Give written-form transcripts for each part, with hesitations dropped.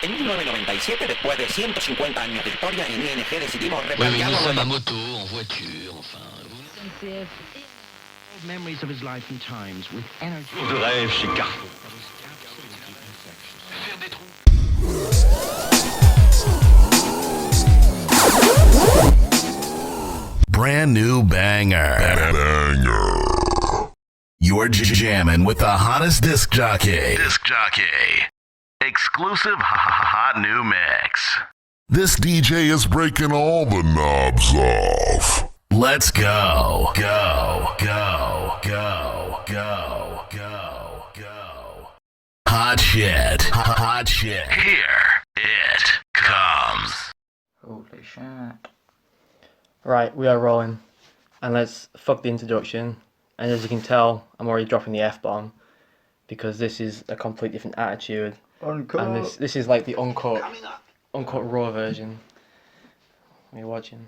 En 1997, después de 150 años de historia, en ING decidimos Oui, mais nous replantearnos sommes à nuestro... moto, en voiture, enfin. Memories of his life and times with energy. De rêve chez Carrefour. Brand new banger. You're jamming with the hottest disc jockey. Exclusive hot new mix. This DJ is breaking all the knobs off. Let's go. Hot shit. Here it comes. Holy shit. Right, we are rolling. And let's fuck the introduction. And as you can tell, I'm already dropping the F-bomb. Because this is a complete different attitude. Uncut. And this is like the uncut raw version. What are you watching?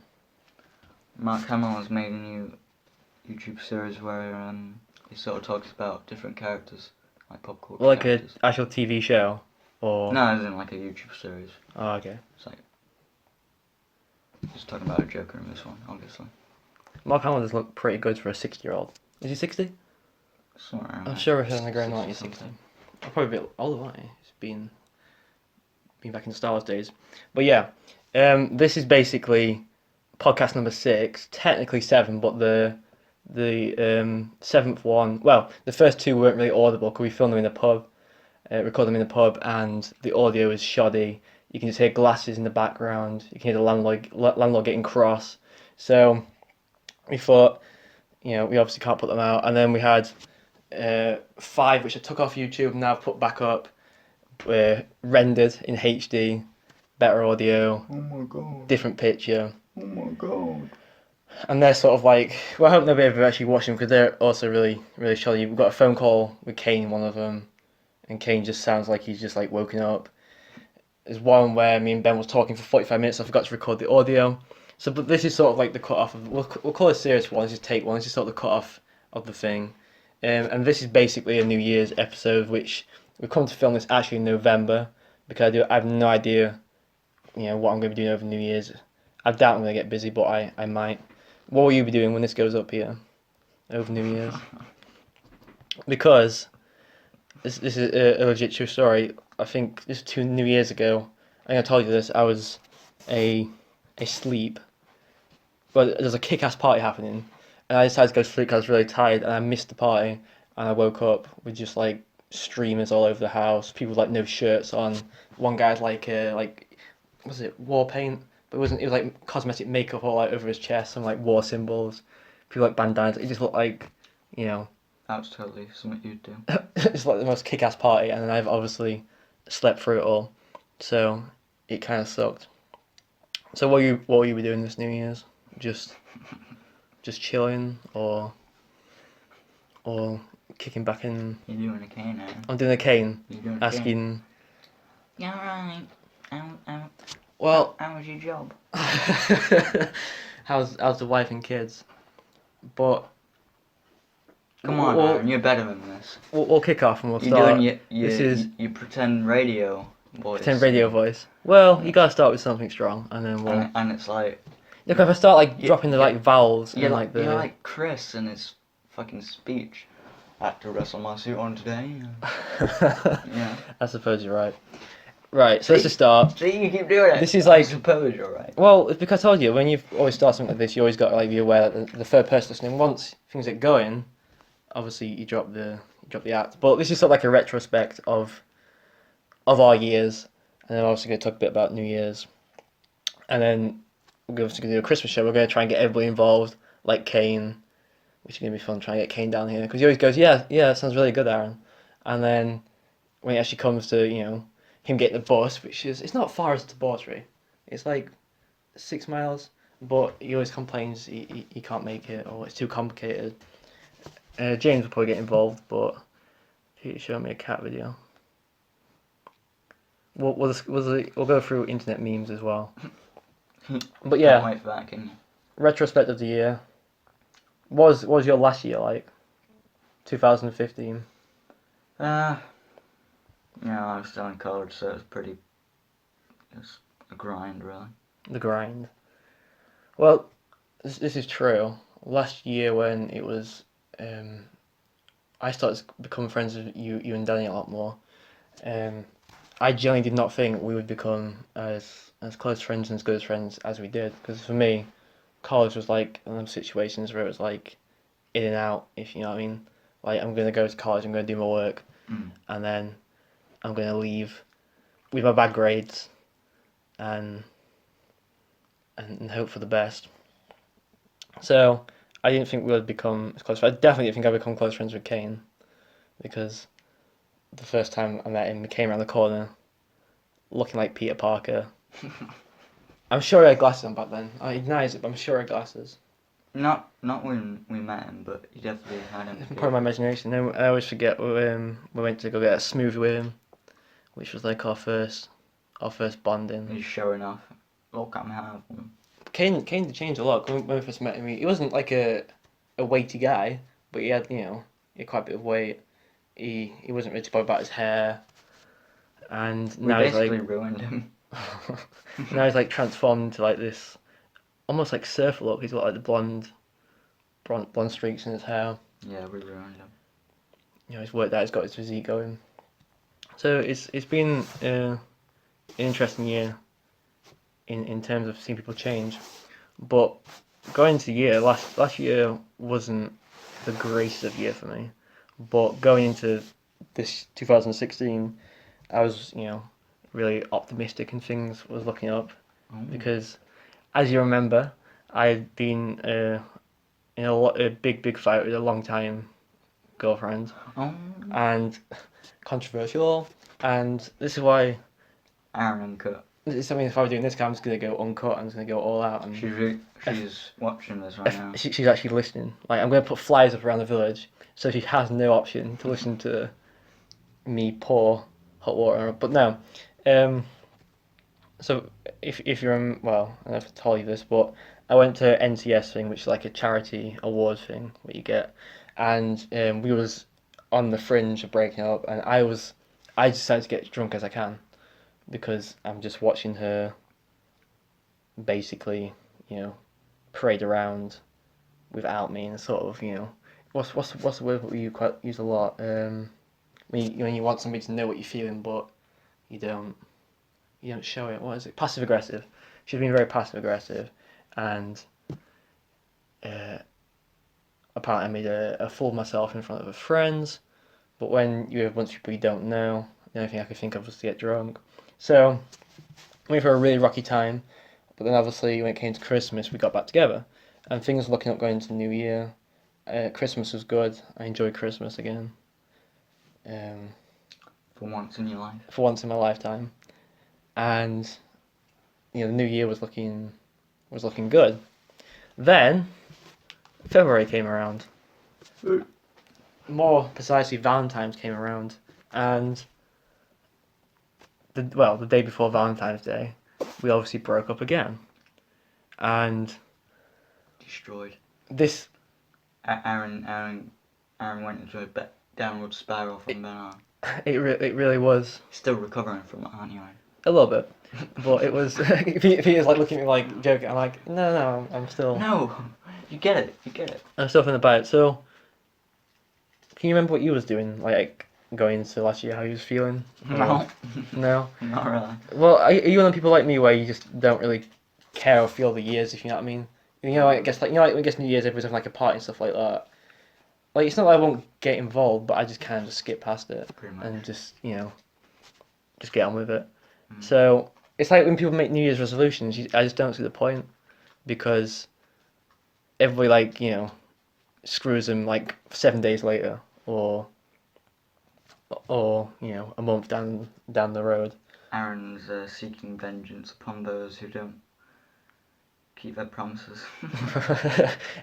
Mark Hamill has made a new YouTube series where he sort of talks about different characters, like pop culture Like characters. an actual TV show? Or... No, as in like a YouTube series. Oh, okay. It's like just talking about a Joker in this one, obviously. Mark Hamill does look pretty good for a 60-year-old. Is he 60? Somewhere around I'm there. sure if he's on the ground, like he's 60 60. I'm probably a bit older, aren't he? He's been back in Star Wars days. But yeah, this is basically podcast number 6, technically 7, but the 7th one, well, the first 2 weren't really audible because we filmed them in the pub, recorded them in the pub, and the audio is shoddy. You can just hear glasses in the background. You can hear the landlord getting cross. So we thought, we obviously can't put them out. And then we had 5 which I took off YouTube and now I've put back up, rendered in HD, better audio, Oh my god. different picture. Oh my god. And they're sort of like, well, I hope nobody ever actually watched them because they're also really, really shoddy. We've got a phone call with Kane, one of them, and Kane just sounds like he's just like woken up. There's one where me and Ben was talking for 45 minutes, so I forgot to record the audio. So, but this is sort of like the cut-off of, we'll call it series 1, this is take 1, this is sort of the cut-off of the thing. And this is basically a New Year's episode, which we've come to film this actually in November, because I have no idea, what I'm going to be doing over New Year's. I doubt I'm going to get busy, but I might. What will you be doing when this goes up here, over New Year's? Because, this is a legit true story. I think this was 2 New Years ago. I think I told you this, I was asleep. But there's a kick-ass party happening. And I decided to go to sleep because I was really tired and I missed the party. And I woke up with just like streamers all over the house. People with like no shirts on. One guy's like was it war paint? But it wasn't. It was like cosmetic makeup all like over his chest. Some like war symbols. People like bandanas. It just looked like, That's totally something you'd do. it's like the most kick-ass party. And then I've obviously slept through it all. So it kind of sucked. So what will you be doing this New Year's? Just chilling or kicking back in? You're doing a cane now. I'm doing a cane. You're doing a Asking. cane. Yeah, right. Well, how was your job? how's the wife and kids? But Come on, Aaron, you're better than this. we'll kick off and we'll You're start. doing This is you pretend radio voice. pretend radio voice. Well, you gotta start with something strong, and then we'll. And it's like Look, if I start like dropping the like vowels you're and like, the. you're like Chris in his fucking speech. I had to wrestle my suit on today. Yeah. I suppose you're right. Right, so let's just start. See, you keep doing it. This is like- I suppose you're right. Well, it's because I told you, when you always start something like this, you always got to like be aware that the third person listening, once things get going, obviously you drop the act. But this is sort of like a retrospect of our years, and then I'm also going to talk a bit about New Year's, and then we're obviously going to do a Christmas show. We're going to try and get everybody involved, like Kane, which is going to be fun. Trying to get Kane down here because he always goes, yeah, that sounds really good, Aaron. And then when it actually comes to him getting the bus, which is, it's not far as to Bawtry. It's like 6 miles, but he always complains he can't make it or it's too complicated. James will probably get involved, but he's showing me a cat video. We'll go through internet memes as well. But yeah, Can't wait for that, can you? retrospect of the year. What was your last year like? 2015. I was still in college, so it was a grind, really. The grind. Well, this is true. Last year when it was, I started to become friends with you and Danny a lot more. I genuinely did not think we would become as close friends and as good as friends as we did. Because for me, college was like one of those situations where it was like in and out, if you know what I mean. Like I'm gonna go to college, I'm gonna do my work, and then I'm gonna leave with my bad grades, and hope for the best. So I didn't think we would become as close. I definitely didn't think I'd become close friends with Kane, because the first time I met him, he came around the corner, looking like Peter Parker. I'm sure he had glasses on back then. I denies it, but I'm sure he had glasses. Not when we met him, but he definitely had him. Part of my imagination. Then I always forget we went to go get a smoothie with him, which was like our first bonding. He's showing off. Look, I'm half one. Kane did change a lot. When we first met him, he wasn't like a weighty guy, but he had he had quite a bit of weight. He wasn't really too bothered about his hair, and We now he's basically like ruined him. now he's like transformed into like this, almost like surfer look. He's got like the blonde streaks in his hair. Yeah, we ruined him. He's worked out. He's got his physique going. So it's been an interesting year in terms of seeing people change, but going into the year, last year wasn't the greatest of year for me, but going into this 2016, I was really optimistic and things was looking up, because as you remember, I had been in a big fight with a long time girlfriend, and controversial, and this is why Aron uncut. it's something. If I were doing this, I'm just gonna go uncut. I'm just gonna go all out. And She's watching this right now. she's actually listening. Like I'm gonna put flyers up around the village, so she has no option to listen to me pour hot water on her. But no, so if you're well, I don't know if I told you this, but I went to NCS thing, which is like a charity award thing where you get, and we was on the fringe of breaking up, and I decided to get as drunk as I can, because I'm just watching her basically, parade around without me, and sort of, what's the word that you quite use a lot? When you want somebody to know what you're feeling, but you don't show it. What is it? Passive aggressive. She's been very passive aggressive, and apparently I made a fool of myself in front of her friends. But when you have a bunch of people you don't know, the only thing I could think of was to get drunk. So we went for a really rocky time. But then obviously when it came to Christmas, we got back together, and things were looking up going into the new year. Christmas was good. I enjoyed Christmas again. For once in your life. For once in my lifetime, and the new year was looking good. Then February came around. More precisely, Valentine's came around, and the day before Valentine's Day, we obviously broke up again, and Destroyed. this Aron went into a downward spiral from then on. it really was Still recovering from it, aren't you, Aron? a little bit, but it was. if he was like looking at me like joking, I'm like, no, I'm still. No, you get it. I'm still thinking about it. So, can you remember what you was doing, like going into last year? How you was feeling? No. No. Not really. Well, are you one of the people like me where you just don't really care or feel the years, if you know what I mean? I guess like when it gets New Year's, everybody's having like a party and stuff like that. Like it's not that I won't get involved, but I just kind of just skip past it and just just get on with it. So it's like when people make New Year's resolutions, I just don't see the point, because everybody like screws them like 7 days later or a month down the road. Aron's seeking vengeance upon those who don't keep their promises.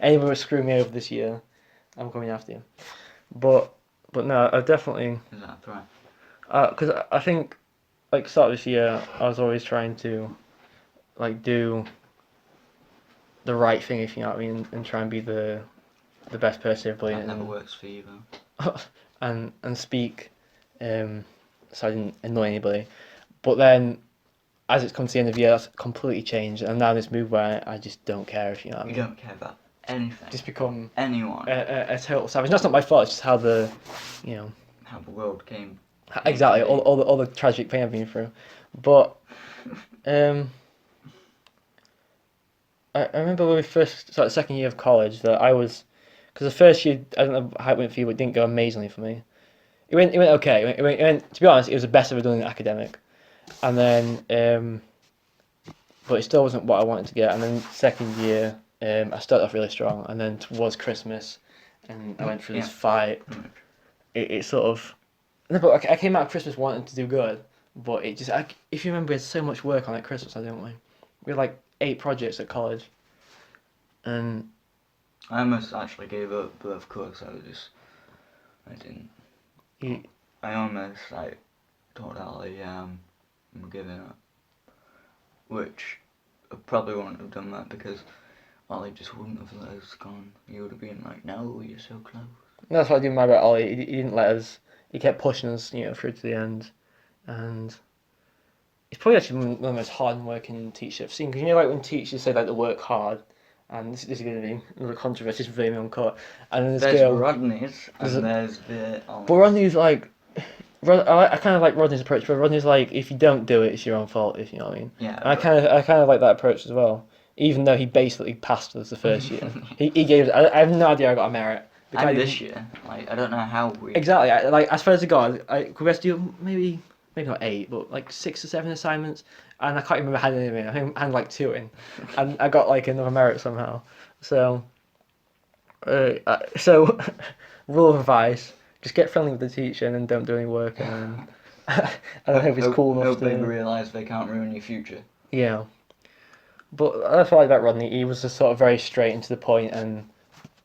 Anyone who screwed me over this year, I'm coming after you. But no, I definitely. Is that right? Because I think like start of this year, I was always trying to like do the right thing, if you know what I mean, and try and be the best person everybody. That never works for you though. and speak, so I didn't annoy anybody. But then, as it's come to the end of the year, that's completely changed. And now this move where I just don't care, if you know what I mean. You don't care about anything. Just become anyone. A total savage. That's not my fault. It's just how the, you know. How the world came. Exactly. All the tragic pain I've been through, but I remember when we first started second year of college that I was, because the first year, I don't know how it went for you, but it didn't go amazingly for me. It went okay. It went, to be honest, it was the best I've ever done in academic, and then but it still wasn't what I wanted to get. And then second year, I started off really strong, and then towards Christmas, and I went through this fight. It sort of, no, but I came out of Christmas wanting to do good, but it just, if you remember, we had so much work on at Christmas, didn't we? We had like 8 projects at college, and I almost actually gave up, but of course I didn't. I almost like told Ali, I'm giving up, which I probably wouldn't have done that because Ollie just wouldn't have let us gone. He would have been like, no, you're so close. That's what I didn't mind about Ollie. He didn't let us. He kept pushing us, through to the end, and it's probably actually one of the most hard-working teachers I've seen. Because like when teachers say like they work hard, and this is going to be another controversy, it's really uncut. And then there's girl, Rodney's, and there's the. But Rodney's like, I kind of like Rodney's approach. But Rodney's like, if you don't do it, it's your own fault. If you know what I mean. Yeah. And I kind of like that approach as well. Even though he basically passed us the first year, he gave us. I have no idea I got a merit. And this year, like I don't know how we. Exactly, I swear to God, could we have to do maybe not 8, but like 6 or 7 assignments, and I can't remember handing them in. I think I had like 2 in, and I got like another merit somehow. So, rule of advice: just get friendly with the teacher and then don't do any work, and I don't know if it's cool enough to. Hope they realise they can't ruin your future. Yeah, but that's what I like about Rodney. He was just sort of very straight and to the point, and.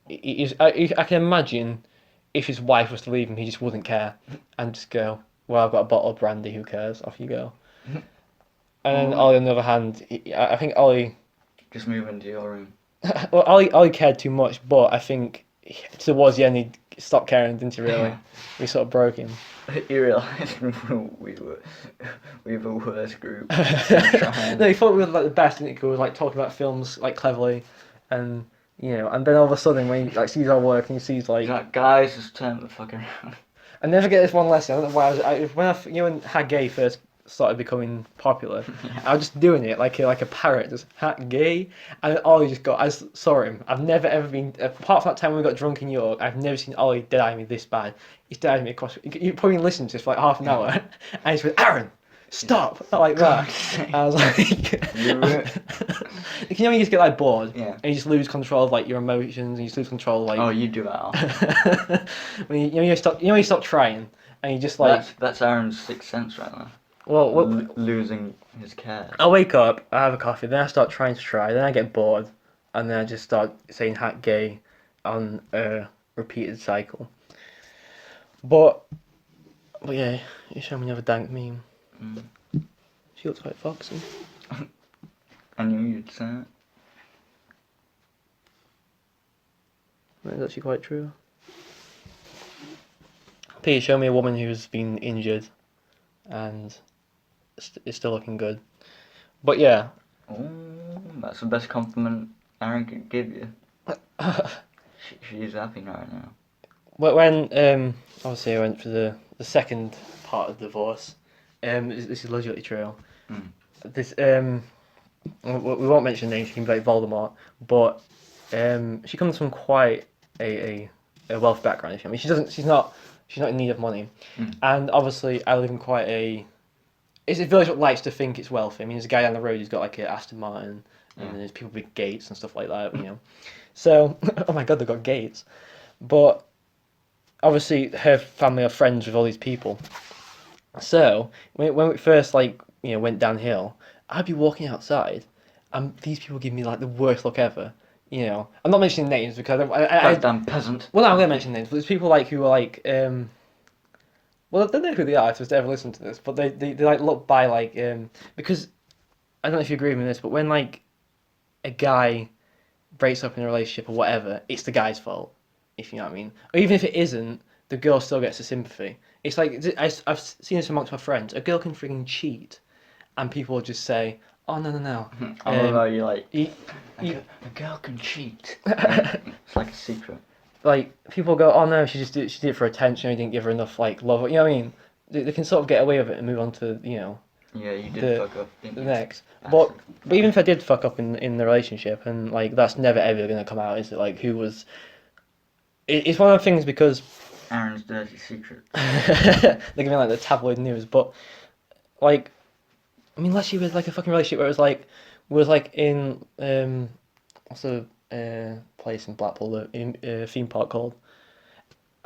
I can imagine if his wife was to leave him, he just wouldn't care and just go, well, I've got a bottle of brandy, who cares? Off you go. And then Ollie, on the other hand, I think Ollie... Just move into your room. Well, Ollie cared too much, but I think towards the end he stopped caring, didn't he, really? We sort of broke him. He realised we were the worst group. No, he thought we were like the best, didn't he? 'Cause we were like talking about films like cleverly, and... and then all of a sudden when he like sees our work and he sees like... guys, just turn the fuck around. I never get this one lesson. I don't know why when Hat Gay first started becoming popular, I was just doing it like a parrot, just Hat Gay, and then Ollie just got... I saw him. I've never ever been... Apart from that time when we got drunk in York, I've never seen Ollie dead-eye me this bad. He's dead-eyed me across... You probably listened to this for like half an hour, and he's went, Aaron! Stop! Not like that. I was like... You just get like bored, and you just lose control of like your emotions, and you just lose control of, like... Oh, you do that. When you stop trying, and you just like... That's Aaron's sixth sense right now. Well, losing his care. I wake up, I have a coffee, then I start trying to try, then I get bored, and then I just start saying Hat Gay on a repeated cycle. But yeah, you showed me another dank meme. She looks quite foxy. I knew you'd say it. That's actually quite true. Please show me a woman who's been injured and is still looking good. But yeah. Oh, that's the best compliment Aaron could give you. She's happy right now. When obviously I went for the second part of the divorce. This is legitimately true. This we won't mention names. She can be like Voldemort, but she comes from quite a wealth background. I mean, she's not in need of money, and obviously I live in quite a. It's a village that likes to think it's wealthy. I mean, there's a guy down the road who's got like an Aston Martin, and there's people with gates and stuff like that. So oh my God, they've got gates, but obviously her family are friends with all these people. So when we first went downhill, I'd be walking outside, and these people give me like the worst look ever. I'm not mentioning names because I damn peasant. Well, no, I'm gonna mention names, but there's people who are well, I don't know who they are if they ever listen to this, but they look by because I don't know if you agree with me on this, but when a guy breaks up in a relationship or whatever, it's the guy's fault, if you know what I mean. Or even if it isn't, the girl still gets the sympathy. It's like, I've seen this amongst my friends. A girl can freaking cheat, and people just say, "Oh no." I love how you like. You, A girl can cheat. It's like a secret. like people go, "Oh no, she did it for attention. He didn't give her enough like love." You know what I mean? They can sort of get away with it and move on to Yeah, you did fuck up. Didn't the you? next. Bastard. But even if I did fuck up in the relationship, and like that's never ever gonna come out, is it? Like who was? It's one of the things because Aaron's dirty secret. they're giving like the tabloid news, but like, I mean, unless you was like a fucking relationship where it was like in what's the place in Blackpool, in theme park called?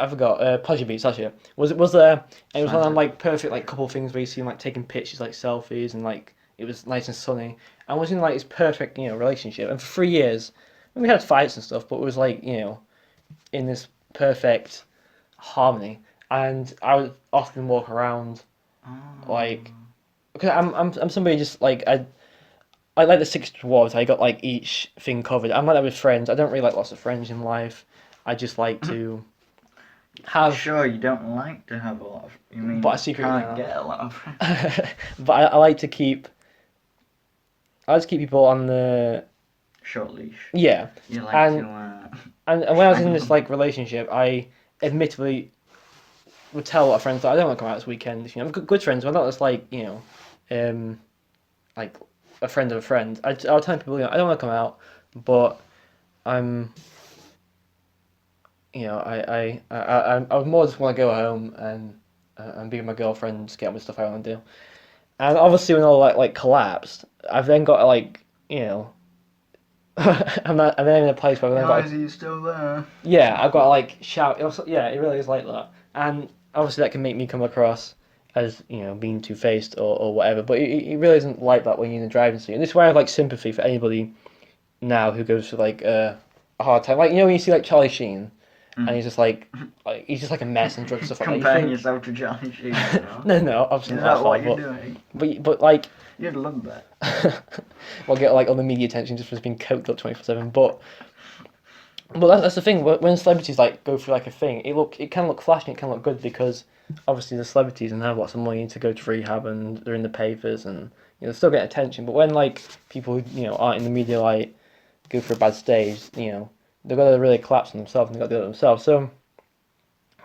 I forgot. Pleasure Beach. That's it. Was there? And it was one of them like perfect like couple things where you see them like taking pictures like selfies and like it was nice and sunny. And was in like this perfect relationship. And for 3 years, I mean, we had fights and stuff, but it was like in this perfect harmony. And I would often walk around like because I'm somebody just like I like the Six Dwarves. I got like each thing covered. I'm like that with friends. I don't really like lots of friends in life. I just like to have. Sure, you don't like to have a lot of. You mean But I secretly can't know. get a lot of friends. But I like to keep. I like to keep people on the. Short leash. Yeah. You like And- to. And when I was in this like relationship, I admittedly would tell a lot of friends that I don't want to come out this weekend. I'm good friends, but not just like like a friend of a friend. I'll tell people I don't want to come out, but I'm. I would more just want to go home and be with my girlfriend, just get on with stuff I want to do. And obviously, when all like collapsed, I've then got to like I'm then in a place where I've then got. Guys, are you still there? Yeah, I've got to like shout. Yeah, it really is like that. And obviously that can make me come across as, being two-faced or whatever. But it really isn't like that when you're in the driving seat. And this is why I have like sympathy for anybody now who goes through like a hard time. Like, when you see like Charlie Sheen and he's just like he's just like a mess and drugs stuff like that. Comparing yourself to Johnny Sheen. No, obviously Is not. that what But, you're doing? but like You'd love that. we'll get like all the media attention just for being coked up 24/7. But that's the thing. When celebrities like go through like a thing, it can look flashy, it can look good because obviously the celebrities and have lots of money to go to rehab and they're in the papers and they still get attention. But when like people who aren't in the media like go through a bad stage, they've got to really collapse on themselves and they've got to do it themselves. So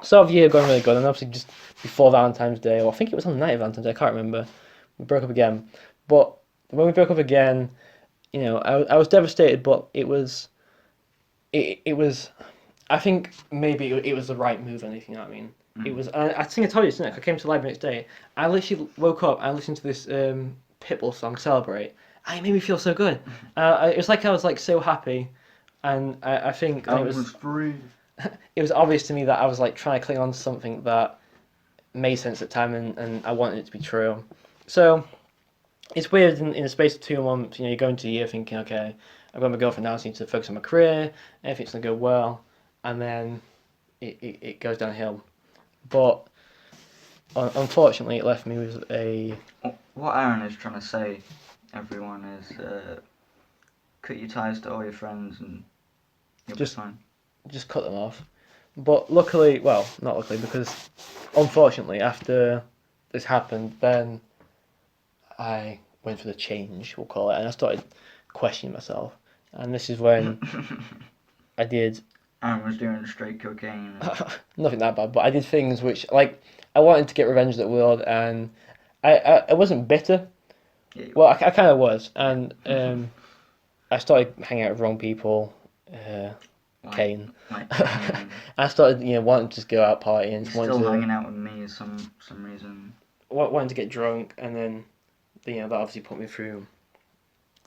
start of the year going really good, and obviously just before Valentine's Day, or I think it was on the night of Valentine's Day, I can't remember. We broke up again, but when we broke up again, I was devastated, but it was. I think maybe it was the right move, and if you know what I mean. It was. I think I told you, didn't I? I came to the library next day. I literally woke up. I listened to this Pitbull song, "Celebrate," and it made me feel so good. It was like I was like so happy, and I think I it was was. free. It was obvious to me that I was like trying to cling on to something that made sense at the time, and I wanted it to be true. So it's weird in the space of 2 months. You go into the year thinking, okay, I've got my girlfriend now, so I need to focus on my career. Everything's gonna go well, and then it goes downhill. But unfortunately, it left me with a. What Aaron is trying to say, everyone, is cut your ties to all your friends and you'll Just- be fine. Just cut them off. But luckily, well, not luckily, because unfortunately, after this happened, then I went for the change, we'll call it, and I started questioning myself. And this is when I did Aaron was doing straight cocaine. nothing that bad, but I did things which, like, I wanted to get revenge at the world, and I wasn't bitter. Yeah, you Well, I kind of was, and I started hanging out with wrong people. like- Kane. like, I started, wanting to just go out partying, he's wanting still to, hanging out with me for some reason. wanting to get drunk, and then, that obviously put me through.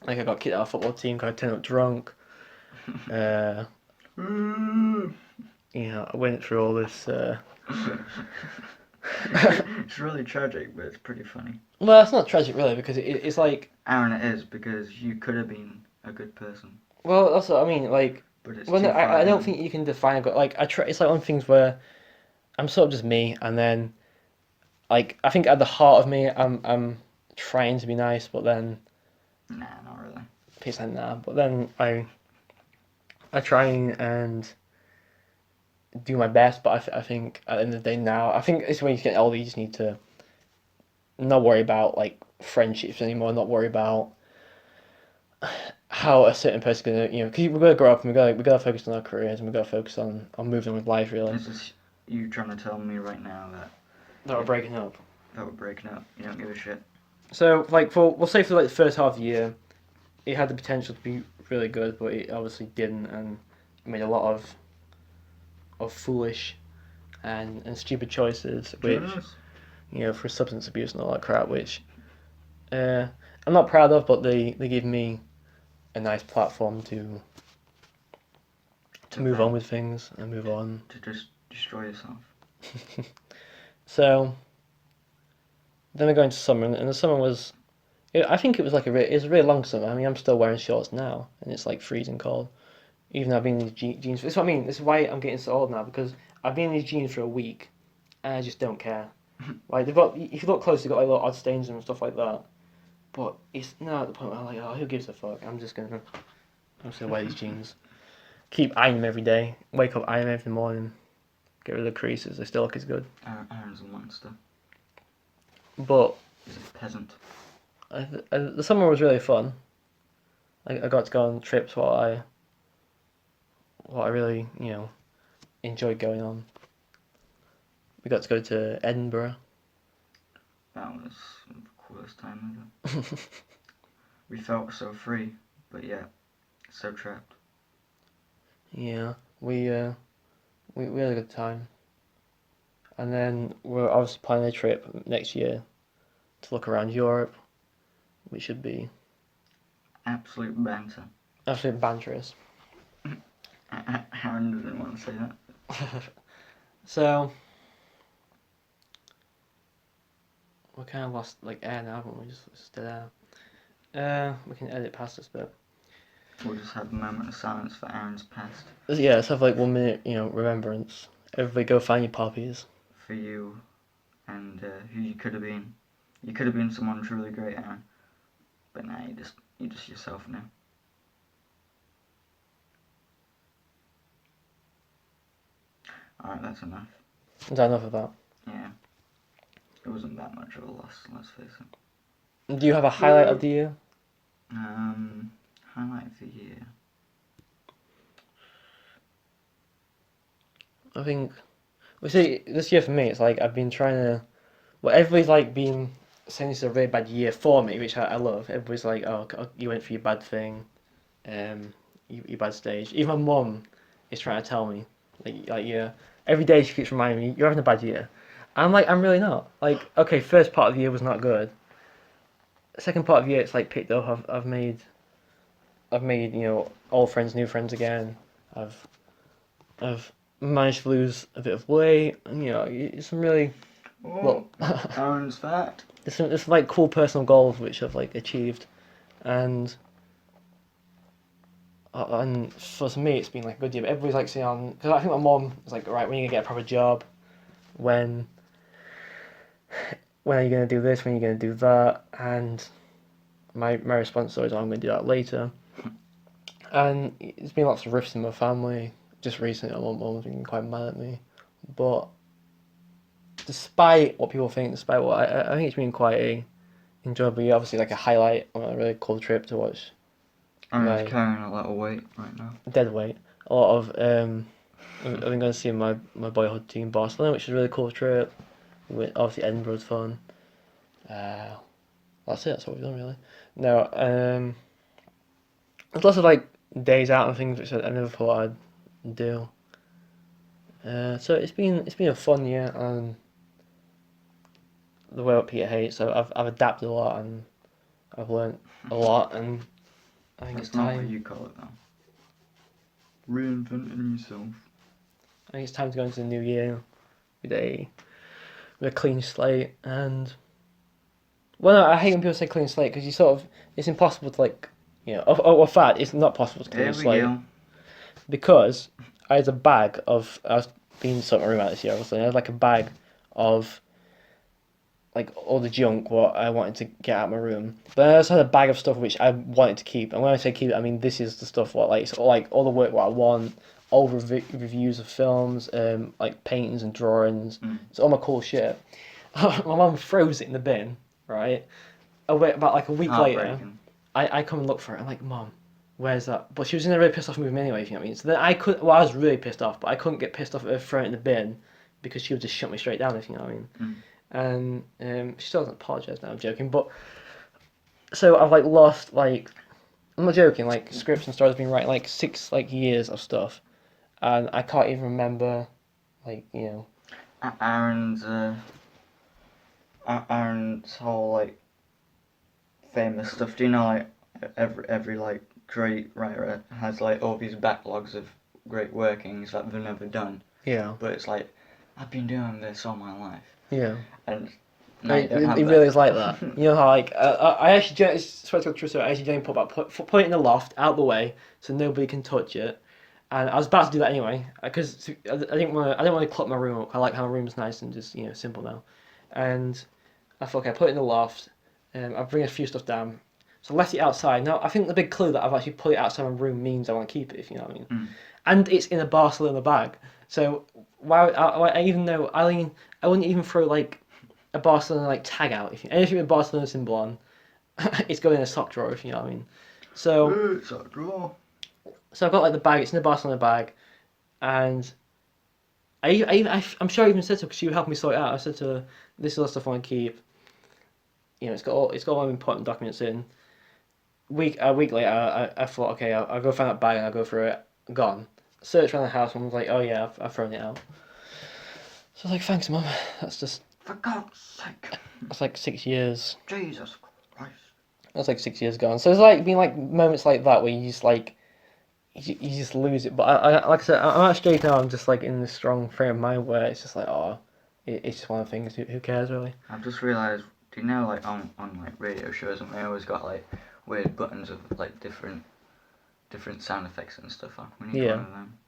Like I got kicked out of the football team because I turned up drunk. I went through all this. It's really tragic, but it's pretty funny. Well, it's not tragic really because it's like. Aaron, it is, because you could have been a good person, Well, that's what I mean. Like, but it's well, too no, far I don't gone. think you can define. Like, I try. It's like one of the things where I'm sort of just me, and then, like, I think at the heart of me, I'm trying to be nice, but then Nah, not really. it's like nah. But then I I try and do my best, but I think at the end of the day now, I think it's when you get older, you just need to not worry about like friendships anymore, not worry about how a certain person's gonna, because we're gonna grow up and we gotta focus on our careers and we gotta focus on moving with life really. Is this you trying to tell me right now That we're breaking up. that we're breaking up? You don't give a shit. So like we'll say for like the first half of the year, it had the potential to be really good, but it obviously didn't, and made a lot of foolish and stupid choices, which for substance abuse and all that crap, which I'm not proud of, but they give me a nice platform to move on with things and move on. To just destroy yourself. So then we go into summer, and the summer was, I think it was like it was a really long summer. I mean, I'm still wearing shorts now, and it's like freezing cold. Even though I've been in these jeans. This is what I mean. This is why I'm getting so old now, because I've been in these jeans for a week, and I just don't care. Like if you look close, they've got like little odd stains and stuff like that. But it's now at the point where I'm like, oh, who gives a fuck? I'm just gonna wear these jeans. Keep ironing them every day. Wake up, iron them every morning. Get rid of the creases. They still look as good. Aron's a monster. But He's a peasant. the summer was really fun. I got to go on trips what I really enjoyed going on. We got to go to Edinburgh. That was the coolest time ever. We felt so free, but yeah, so trapped. Yeah, we had a good time. And then we're obviously planning a trip next year to look around Europe, which should be Absolute banter. absolutely banterous. Aron didn't want to say that. So we kind of lost like air now, haven't we? Just dead air. We can edit past this bit. We'll just have a moment of silence for Aron's past. Yeah, let's have like 1 minute, remembrance. Everybody go find your poppies. For you and who you could have been. You could have been someone truly great, Aron. But now you're just yourself now. Alright, that's enough. Is that enough of that? Yeah. It wasn't that much of a loss, let's face it. Do you have a highlight of the year? Highlight of the year. I think, see, this year for me, it's like I've been trying to, everybody's like been saying this is a really bad year for me, which I love. Everybody's like, oh, you went for your bad thing, your bad stage. Even my mum is trying to tell me, like yeah, every day she keeps reminding me, you're having a bad year. I'm like, I'm really not. Like, okay, first part of the year was not good. Second part of the year, it's like picked up. I've made old friends, new friends again. I've managed to lose a bit of weight, and it's some really Aron's fat. There's some like cool personal goals which I've like achieved, and for me it's been like a good year. But everybody's like saying, because I think my mom is like, right, when are you gonna get a proper job? When are you gonna do this? When are you gonna do that? And my response is always, I'm gonna do that later. And there's been lots of rifts in my family. Just recently, my mum's been quite mad at me, but despite what people think, despite what I think it's been quite a enjoyable year. Obviously, like a highlight on a really cool trip to watch. Aron's carrying a lot of weight right now. Dead weight. A lot of I've been going to see my boyhood team Barcelona, which is a really cool trip. Obviously, Edinburgh's fun. That's it. That's what we've done really. No, there's lots of like days out and things which I never thought I'd do. So it's been a fun year, and the way what Peter hates. So I've adapted a lot, and I've learnt a lot, and I think That's it's time. not what you call it though. Reinventing yourself. I think it's time to go into the new year with a clean slate. And well, no, I hate when people say clean slate, because it's impossible to like, in fact, it's not possible to clean a slate. Go. Because I was being sorting my room out this year, obviously. I had like a bag of like all the junk what I wanted to get out of my room. But I also had a bag of stuff which I wanted to keep. And when I say keep it, I mean this is the stuff what like it's all, like all the work what I want, all reviews of films, like paintings and drawings. It's all my cool shit. My mum throws it in the bin, right? About like a week later, I come and look for it. I'm like, Mum, where's that? But she was in a really pissed off mood with me anyway, if you know what I mean. So then I was really pissed off, but I couldn't get pissed off at her throwing it in the bin because she would just shut me straight down, if you know what I mean. And she still doesn't apologise now, I'm joking. But so I've like lost like, I'm not joking, like scripts and stories I've been writing like 6 like years of stuff, and I can't even remember, like, you know. Aaron's whole like famous stuff. Do you know like every like great writer has like all these backlogs of great workings that they've never done. Yeah. But it's like, I've been doing this all my life. Yeah. And It really is like that. You know how like I actually swear to God, true, so I actually put it in the loft out the way so nobody can touch it, and I was about to do that anyway because I didn't want to clutter my room up. I like how my room's nice and just, you know, simple now, and I thought, okay, I put it in the loft, I bring a few stuff down, so I left it outside. Now I think the big clue that I've actually put it outside my room means I want to keep it, if you know what I mean, and it's in a Barcelona bag. So why I even though I wouldn't even throw like a Barcelona like tag out. If anything with a Barcelona symbol on, it's going in a sock drawer, if you know what I mean. So sock drawer. So I've got like the bag. It's in the Barcelona bag, and I'm sure I even said to her because she would help me sort it out. I said to her, "This is all the stuff I want to keep. You know, it's got all important documents in." A week later, I thought, okay, I'll go find that bag and I'll go through it. Gone. Searched around the house and was like, oh yeah, I've thrown it out. So I was like, thanks, Mum. That's just. For God's sake. That's like 6 years. Jesus Christ. That's like 6 years gone. So it's like been like moments like that where you just like you just lose it. But I like I said, I'm at a stage now. I'm just like in this strong frame of mind where it's just like, oh, it's just one of the things. Who cares really? I've just realised. Do you know like on like radio shows and they always got like weird buttons of like different sound effects and stuff on. We need one of them.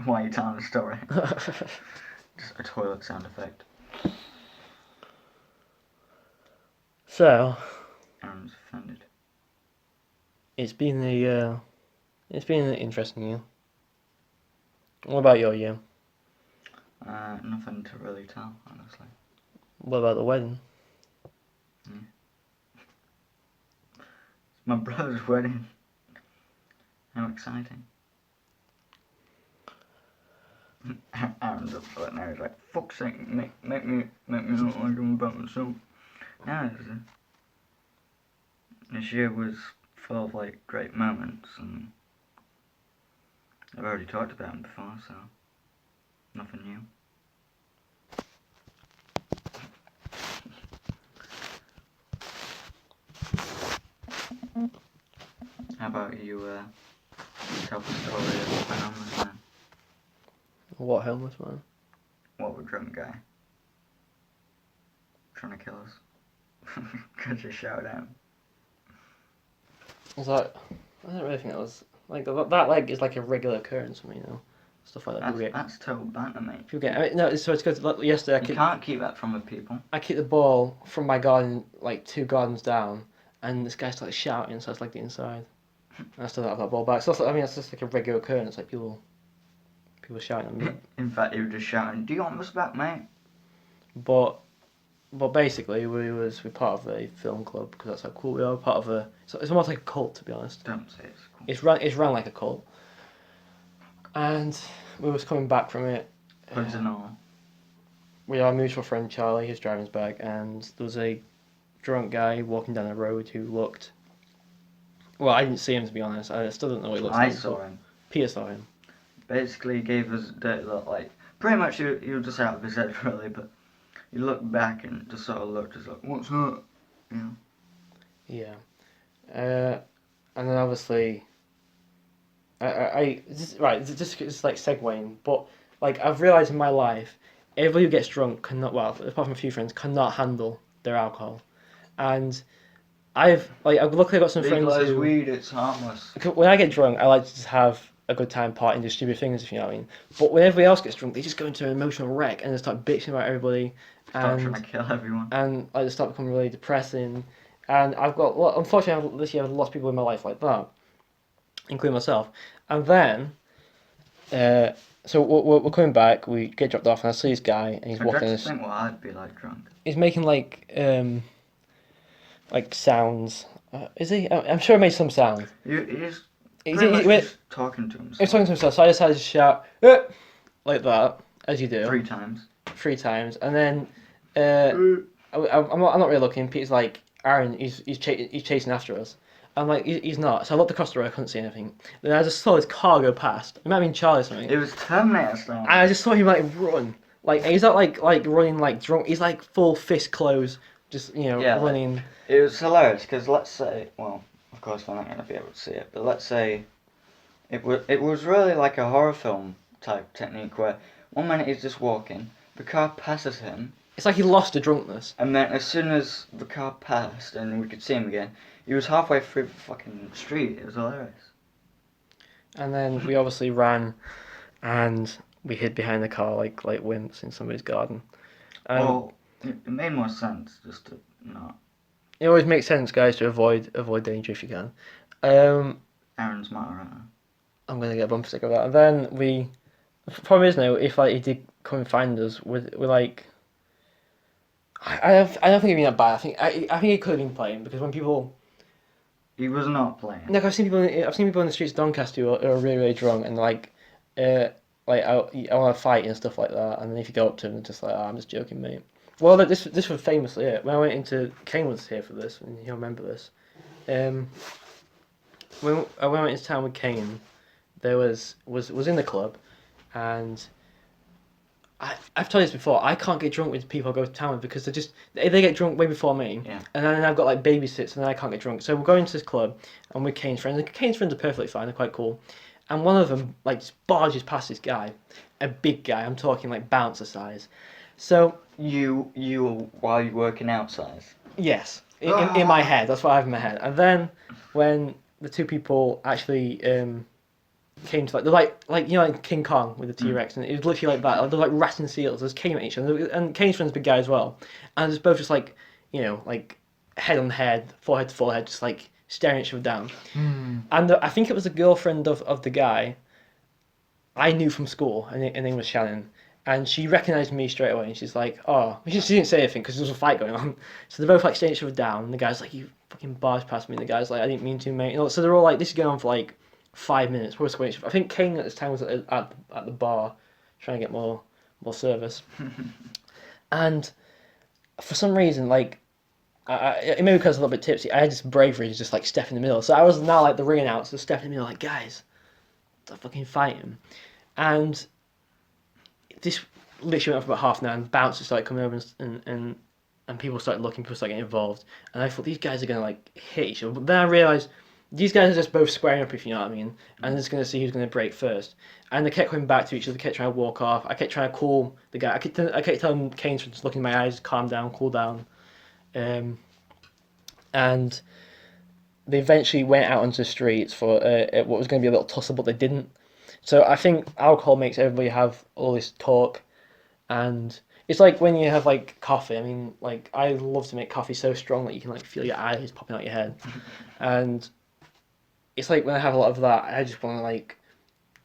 Why are you telling a story? Just a toilet sound effect. So, Aaron's offended. it's been an interesting year. What about your year? Nothing to really tell, honestly. What about the wedding? It's my brother's wedding. How exciting. Aaron's upset now. He's like, fuck's sake, make me look like I'm about myself. Yeah, this year was full of like great moments, and I've already talked about them before, so nothing new. How about you tell the story of an homeless man? What homeless man? What a drunk guy. Trying to kill us. Because you shouted at him. I was like, I don't really think that was like that like is like a regular occurrence for me, you know. Stuff like that. That's total banter, mate. People get. I mean, no, so it's because like, yesterday You can't keep that from the people. I kicked the ball from my garden like 2 gardens down, and this guy started shouting, so it's like the inside. And I still don't have that ball back. So I mean, that's just like a regular occurrence, like people shouting at me. In fact, he was just shouting, "Do you want this back, mate?" But basically, we're part of a film club because that's how cool we are. Part of a. It's almost like a cult, to be honest. Don't say it's cool. It's run like a cult. And we was coming back from it. Hoods and all. We had our mutual friend Charlie, he was driving us back, and there was a drunk guy walking down the road who looked. Well, I didn't see him, to be honest. I still don't know what he looked like. I saw him. Peter saw him. Basically, he gave us a dirty look, like pretty much he was just out of his head, really. But he looked back and just sort of looked, just like, "What's that?" You know. Yeah. And then obviously. Just like segueing, but like I've realised in my life, everybody who gets drunk cannot, well, apart from a few friends, cannot handle their alcohol, and luckily I've got some friends Legalize who. weed, it's harmless. When I get drunk, I like to just have a good time partying, do stupid things, if you know what I mean. But when everybody else gets drunk, they just go into an emotional wreck and they start bitching about everybody. Start trying to kill everyone. And like, they start becoming really depressing. And unfortunately, this year I've lost people in my life like that, including myself. And then, so we're coming back, we get dropped off, and I see this guy, and he's walking. I just think what I'd be like drunk. He's making like sounds. Is he? I'm sure he made some sound. He's Just talking to himself. He's talking to himself, so I decided to shout, like that, as you do. 3 times. 3 times, and then I'm not really looking. Peter's like, Aaron, he's chasing after us. I'm like, he's not. So I looked across the road, I couldn't see anything. Then I just saw his car go past. It might have been Charlie or something. It was Terminator style. And I just saw him like run. Like, he's not like running like drunk. He's like full fist close, just running. It was hilarious because let's say, well, of course we're not going to be able to see it, but let's say it was really like a horror film type technique where one minute he's just walking, the car passes him. It's like he lost the drunkenness. And then as soon as the car passed and we could see him again, he was halfway through the fucking street. It was hilarious. And then we obviously ran, and we hid behind the car like wimps in somebody's garden. Well, it made more sense just to not. It always makes sense, guys, to avoid danger if you can. Aaron's Matarana. I'm gonna get a bumper sticker of that. And then the problem is now, if like he did come and find us, we're like, I don't think it'd be that bad. I think he could have been playing, because when people. He was not playing. Like, I've seen people in the streets of Doncaster who are really, really drunk, and like I want to fight and stuff like that. And then if you go up to them, they're just like, I'm just joking, mate. Well, this was famously it. When I went into Kane was here for this, and you'll remember this. When I went into town with Kane, there was in the club, and I've told you this before. I can't get drunk with people I go to town with, because they get drunk way before me, yeah. And then I've got like babysits, and then I can't get drunk. So we're going to this club, and with Kane's friends. And Kane's friends are perfectly fine; they're quite cool. And one of them like just barges past this guy, a big guy. I'm talking like bouncer size. So you while you're working outside. Yes, in my head. That's what I have in my head. And then when the two people actually came to they're like King Kong with the T-Rex, and it was literally like that. They're like rats and seals. They just came at each other, and Kane's friend's a big guy as well. And it's both just like like head on head, forehead to forehead, just like staring at each other down. And I think it was the girlfriend of the guy I knew from school, and her name was Shannon. And she recognised me straight away, and she's like, oh. She didn't say anything because there was a fight going on. So they're both like staring each other down, and the guy's like, you fucking barged past me, and the guy's like, I didn't mean to, mate. So they're all like, this is going on for like 5 minutes. We're just waiting. I think Kane at this time was at the bar trying to get more service. And for some reason, like, maybe because I was a little bit tipsy, I had this bravery to just like step in the middle. So I was now like the ringing out, so step in the middle, like, guys, stop fucking fighting. And this literally went for about half an hour, and bouncers started coming over, and people started looking, people started getting involved. And I thought, these guys are going to like hit each other. But then I realised these guys are just both squaring up, if you know what I mean, and just going to see who's going to break first. And they kept coming back to each other, kept trying to walk off. I kept trying to call the guy. I kept telling Kane to just look in my eyes, calm down, cool down. And they eventually went out onto the streets for what was going to be a little tussle, but they didn't. So I think alcohol makes everybody have all this talk, and it's like when you have like coffee. I mean, like, I love to make coffee so strong that you can like feel your eyes popping out your head, and it's like when I have a lot of that, I just want to like,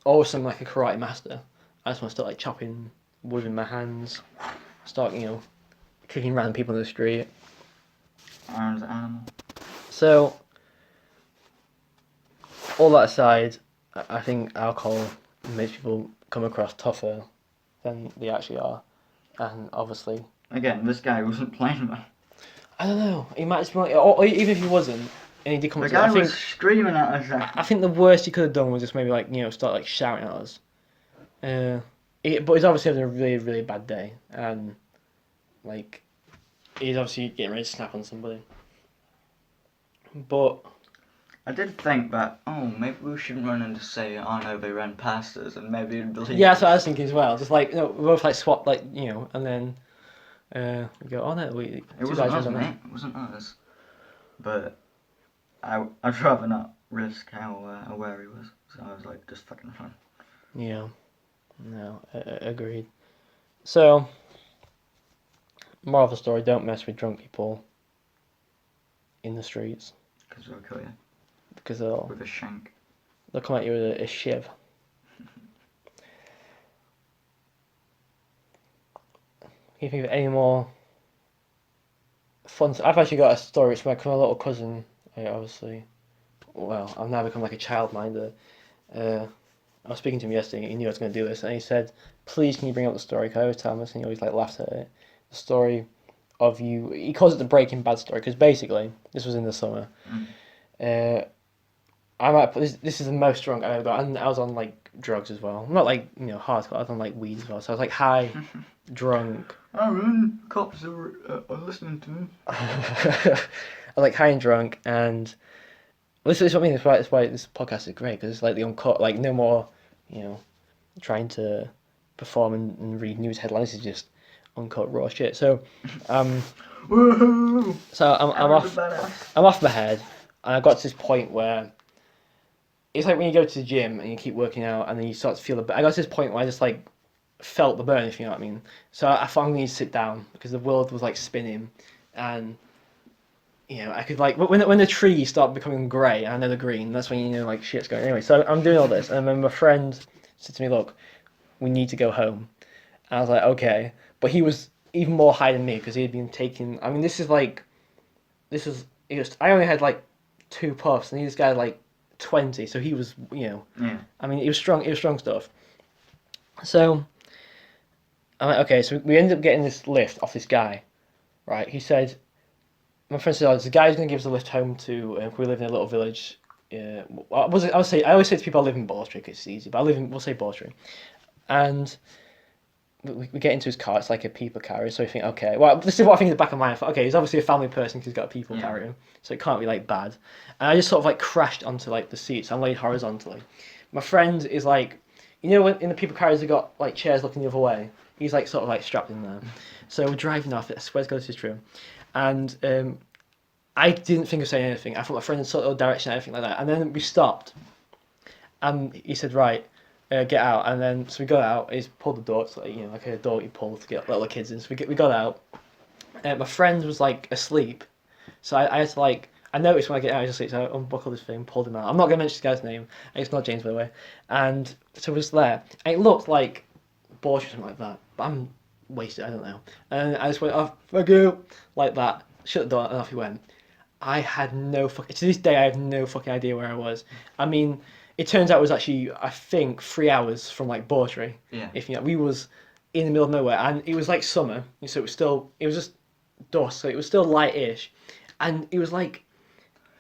also I'm like a karate master. I just want to start like chopping wood in my hands, start kicking random people in the street. Aaron's an animal. So all that aside, I think alcohol makes people come across tougher than they actually are, and obviously. Again, this guy wasn't playing well. I don't know. He might just be like, or even if he wasn't, and he did come. The guy was screaming at us. I think the worst he could have done was just maybe like start like shouting at us. But he's obviously having a really, really bad day, and like he's obviously getting ready to snap on somebody. But I did think that, maybe we shouldn't run and just say, oh no, they ran past us, and maybe you'd believe. Yeah, that's what I was thinking as well. Just like, we both like swap, like, and then we go, oh no, it wasn't us, mate. It wasn't us. But I'd rather not risk how aware he was. So I was like, just fucking run. Yeah. No, agreed. So, moral of the story: don't mess with drunk people in the streets Because they'll kill you. because they'll With a shank. come at you with a shiv. Can you think of any more fun? I've actually got a story. It's my little cousin. Obviously, well, I've now become like a childminder. I was speaking to him yesterday. He knew I was going to do this, and he said, "Please, can you bring up the story?" Because I always tell him this, and he always like laughs at it. The story of you. He calls it the Breaking Bad story because basically this was in the summer. I might put this is the most drunk I've ever got, and I was on like drugs as well. Not like hardcore. I was on like weed as well. So I was like high, drunk. Aron, cops are listening to me. I was like high and drunk, and this is what I mean. That's why this podcast is great because it's like the uncut, like no more, trying to perform and read news headlines. This is just uncut raw shit. So, Woohoo! so I'm off my head, and I got to this point where it's like when you go to the gym and you keep working out, and then you start to feel I got to this point where I just like felt the burn, if you know what I mean. So I finally need to sit down because the world was like spinning, and I could like when the trees start becoming grey and then they're green, that's when like shit's going. Anyway, so I'm doing all this, and then my friend said to me, "Look, we need to go home." And I was like, "Okay," but he was even more high than me because he had been taking. I mean, I only had like 2 puffs, and this guy had like 20, so he was Yeah. I mean, it was strong stuff. So I'm like, okay, so we ended up getting this lift off this guy, right? He said, my friend said, "Oh, the guy's going to give us a lift home to, we live in a little village." I always say to people I live in Ballstreet because it's easy, but we'll say Ballstreet. And we get into his car, it's like a people carrier, so we think, okay, well, this is what I think in the back of my mind. Okay, he's obviously a family person because he's got a people carrier, so it can't be like bad. And I just sort of like crashed onto like the seats. I'm laid horizontally. My friend is like, when in the people carriers they got like chairs looking the other way. He's like sort of like strapped in there. So we're driving off. I swear to God this is true. And I didn't think of saying anything. I thought my friend had sort of direction and everything like that. And then we stopped. And he said, "Right, get out." And then so we got out. He's pulled the door. It's like like a door you pull to get little kids in. So we got out. My friend was like asleep. So I had to like. I noticed when I get out of sleep, so I unbuckled this thing, pulled him out. I'm not going to mention this guy's name. It's not James, by the way. And so it was there. And it looked like Borscht or something like that. But I'm wasted, I don't know. And I just went, "Oh, fuck you," like that. Shut the door, and off he went. I had to this day, I have no fucking idea where I was. I mean, it turns out it was actually, I think, 3 hours from like Bawtry. Yeah. We was in the middle of nowhere, and it was like summer, so it was just dusk, so it was still light-ish. And it was like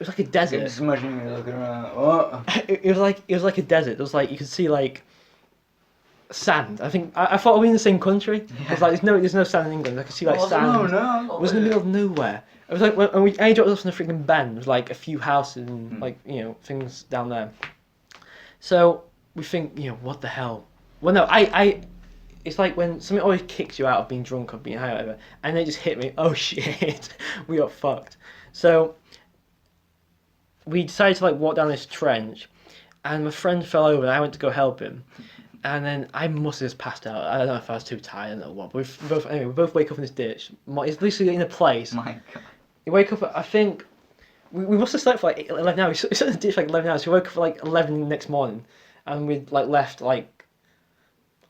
a desert. Just imagine you looking around. What? It was like a desert. It was like you could see like sand. I think I thought we were in the same country. It was like there's no sand in England. I could see like sand. No. It was in the middle of nowhere. It was like when we dropped us on the freaking bend. There was like a few houses and like things down there. So we think what the hell? Well, no, I it's like when something always kicks you out of being drunk or being high or whatever, and they just hit me. Oh shit, we got fucked. So we decided to like walk down this trench, and my friend fell over, and I went to go help him, and then I must have just passed out. I don't know if I was too tired, I don't know what. But we both wake up in this ditch. It's literally in a place. My God. You wake up at, I think, we must have slept for like 11 hours. We slept in the ditch for like 11 hours. We woke up for like 11 the next morning, and we'd like left like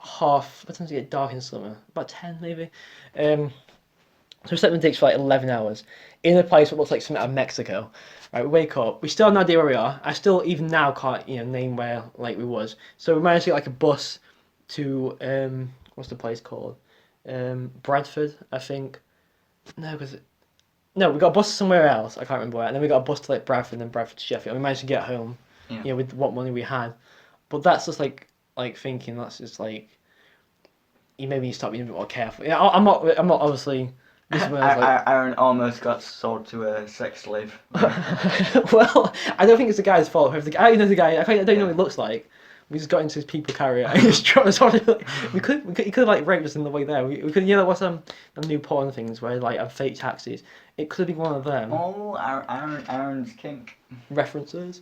half. What time does it get dark in summer? About 10 maybe. So we slept in the ditch for like 11 hours in a place that looks like something out of Mexico. Right, we wake up. We still have no idea where we are. I still even now can't name where like we was. So we managed to get like a bus to what's the place called? Bradford, I think. No, we got a bus somewhere else. I can't remember where. And then we got a bus to like Bradford and then Bradford to Sheffield. And we managed to get home. Yeah. With what money we had. But that's just like thinking. That's just like. You maybe start being a bit more careful. Yeah, I'm not obviously. This is when I was like, Aron almost got sold to a sex slave. well, I don't think it's the guy's fault. I don't know the guy. I don't know what he looks like. We just got into his people carrier and he just dropped us off. He could have like raped us on the way there. We could what's them new porn things where like have fake taxis. It could have been one of them. Oh, Aron's kink. References.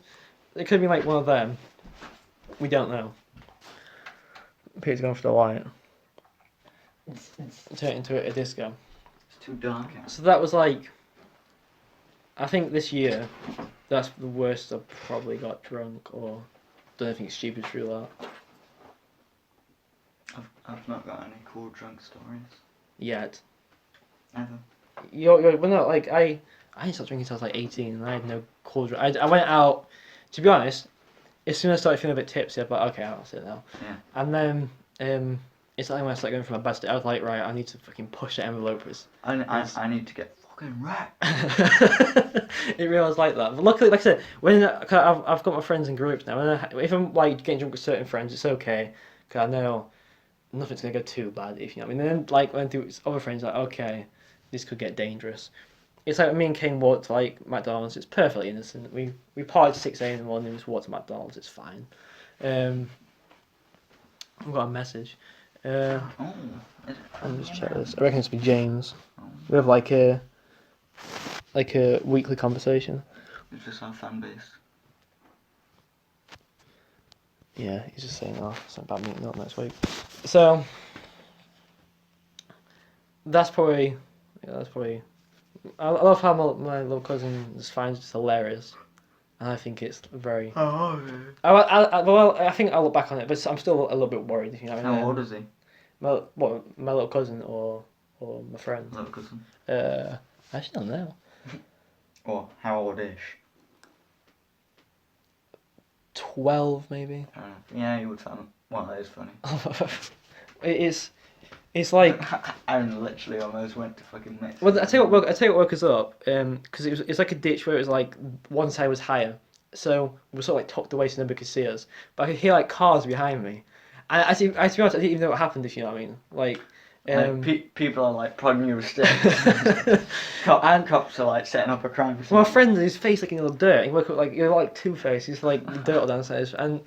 It could have been like one of them. We don't know. Peter's going for the light. Turn it into a disco. It's too dark out. So that was like, I think this year, that's the worst I've probably got drunk or done anything stupid through that. I've not got any cool drunk stories. Yet. Ever. Well, no, like, I didn't start drinking until I was like 18 and I had no cool drink. I went out, to be honest, as soon as I started feeling a bit tipsy, I was like, okay, I'll sit now. Yeah. And then, it's like when I started going from my bad state, I was like, right, I need to fucking push the envelope. I need to get fucking wrecked. It really was like that. But luckily, like I said, when I've got my friends in groups now, and if I'm like getting drunk with certain friends, it's okay, because I know nothing's gonna go too bad, if you know what I mean. And then like when I do with other friends, like, okay, this could get dangerous. It's like when me and Kane walked to like McDonald's. It's perfectly innocent. We partied at 6 a.m. in the morning. We just walked to McDonald's. It's fine. I've got a message. I'm just check this. I reckon it's be James. We have like a weekly conversation. It's just our fan base. Yeah, he's just saying, oh, something about meeting up next week. So that's probably. I love how my little cousin just finds it hilarious, and I think it's very. Oh, okay. Well, I think I'll look back on it, but I'm still a little bit worried. If you know what I mean. How old is he? My little cousin or my friend? Little cousin. I actually don't know. Or how old-ish? 12 maybe. Yeah, you would find him. Well, that is funny. It's like. Aaron literally almost went to fucking mix. Well, I tell you what woke us up. Because it's like a ditch where it was like one side was higher, so we were sort of like tucked away so nobody could see us. But I could hear like cars behind me, and to be honest, I didn't even know what happened. If you know what I mean, like. People are like prodding you with sticks. Cops are like setting up a crime. Well, my friend, his face like in a little dirt. He woke up like like Two-Face. He's like dirt all downstairs, and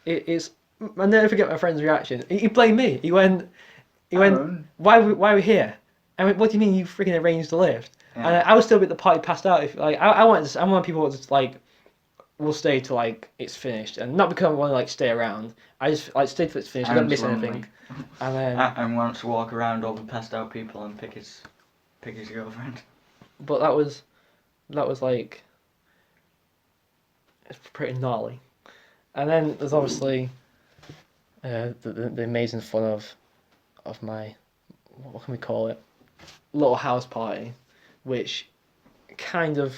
it's. I never forget my friend's reaction. He blamed me. He went. Why are we here? I went, what do you mean you freaking arranged the lift? Yeah. And I was still a bit the party passed out. If like I want people to just like will stay till like it's finished, and not because I want to like stay around. I just like stay till it's finished. I don't miss anything. And then and wants to walk around all the passed out people and pick his girlfriend. But that was like it's pretty gnarly. And then there's obviously the amazing fun of my, what can we call it, little house party, which kind of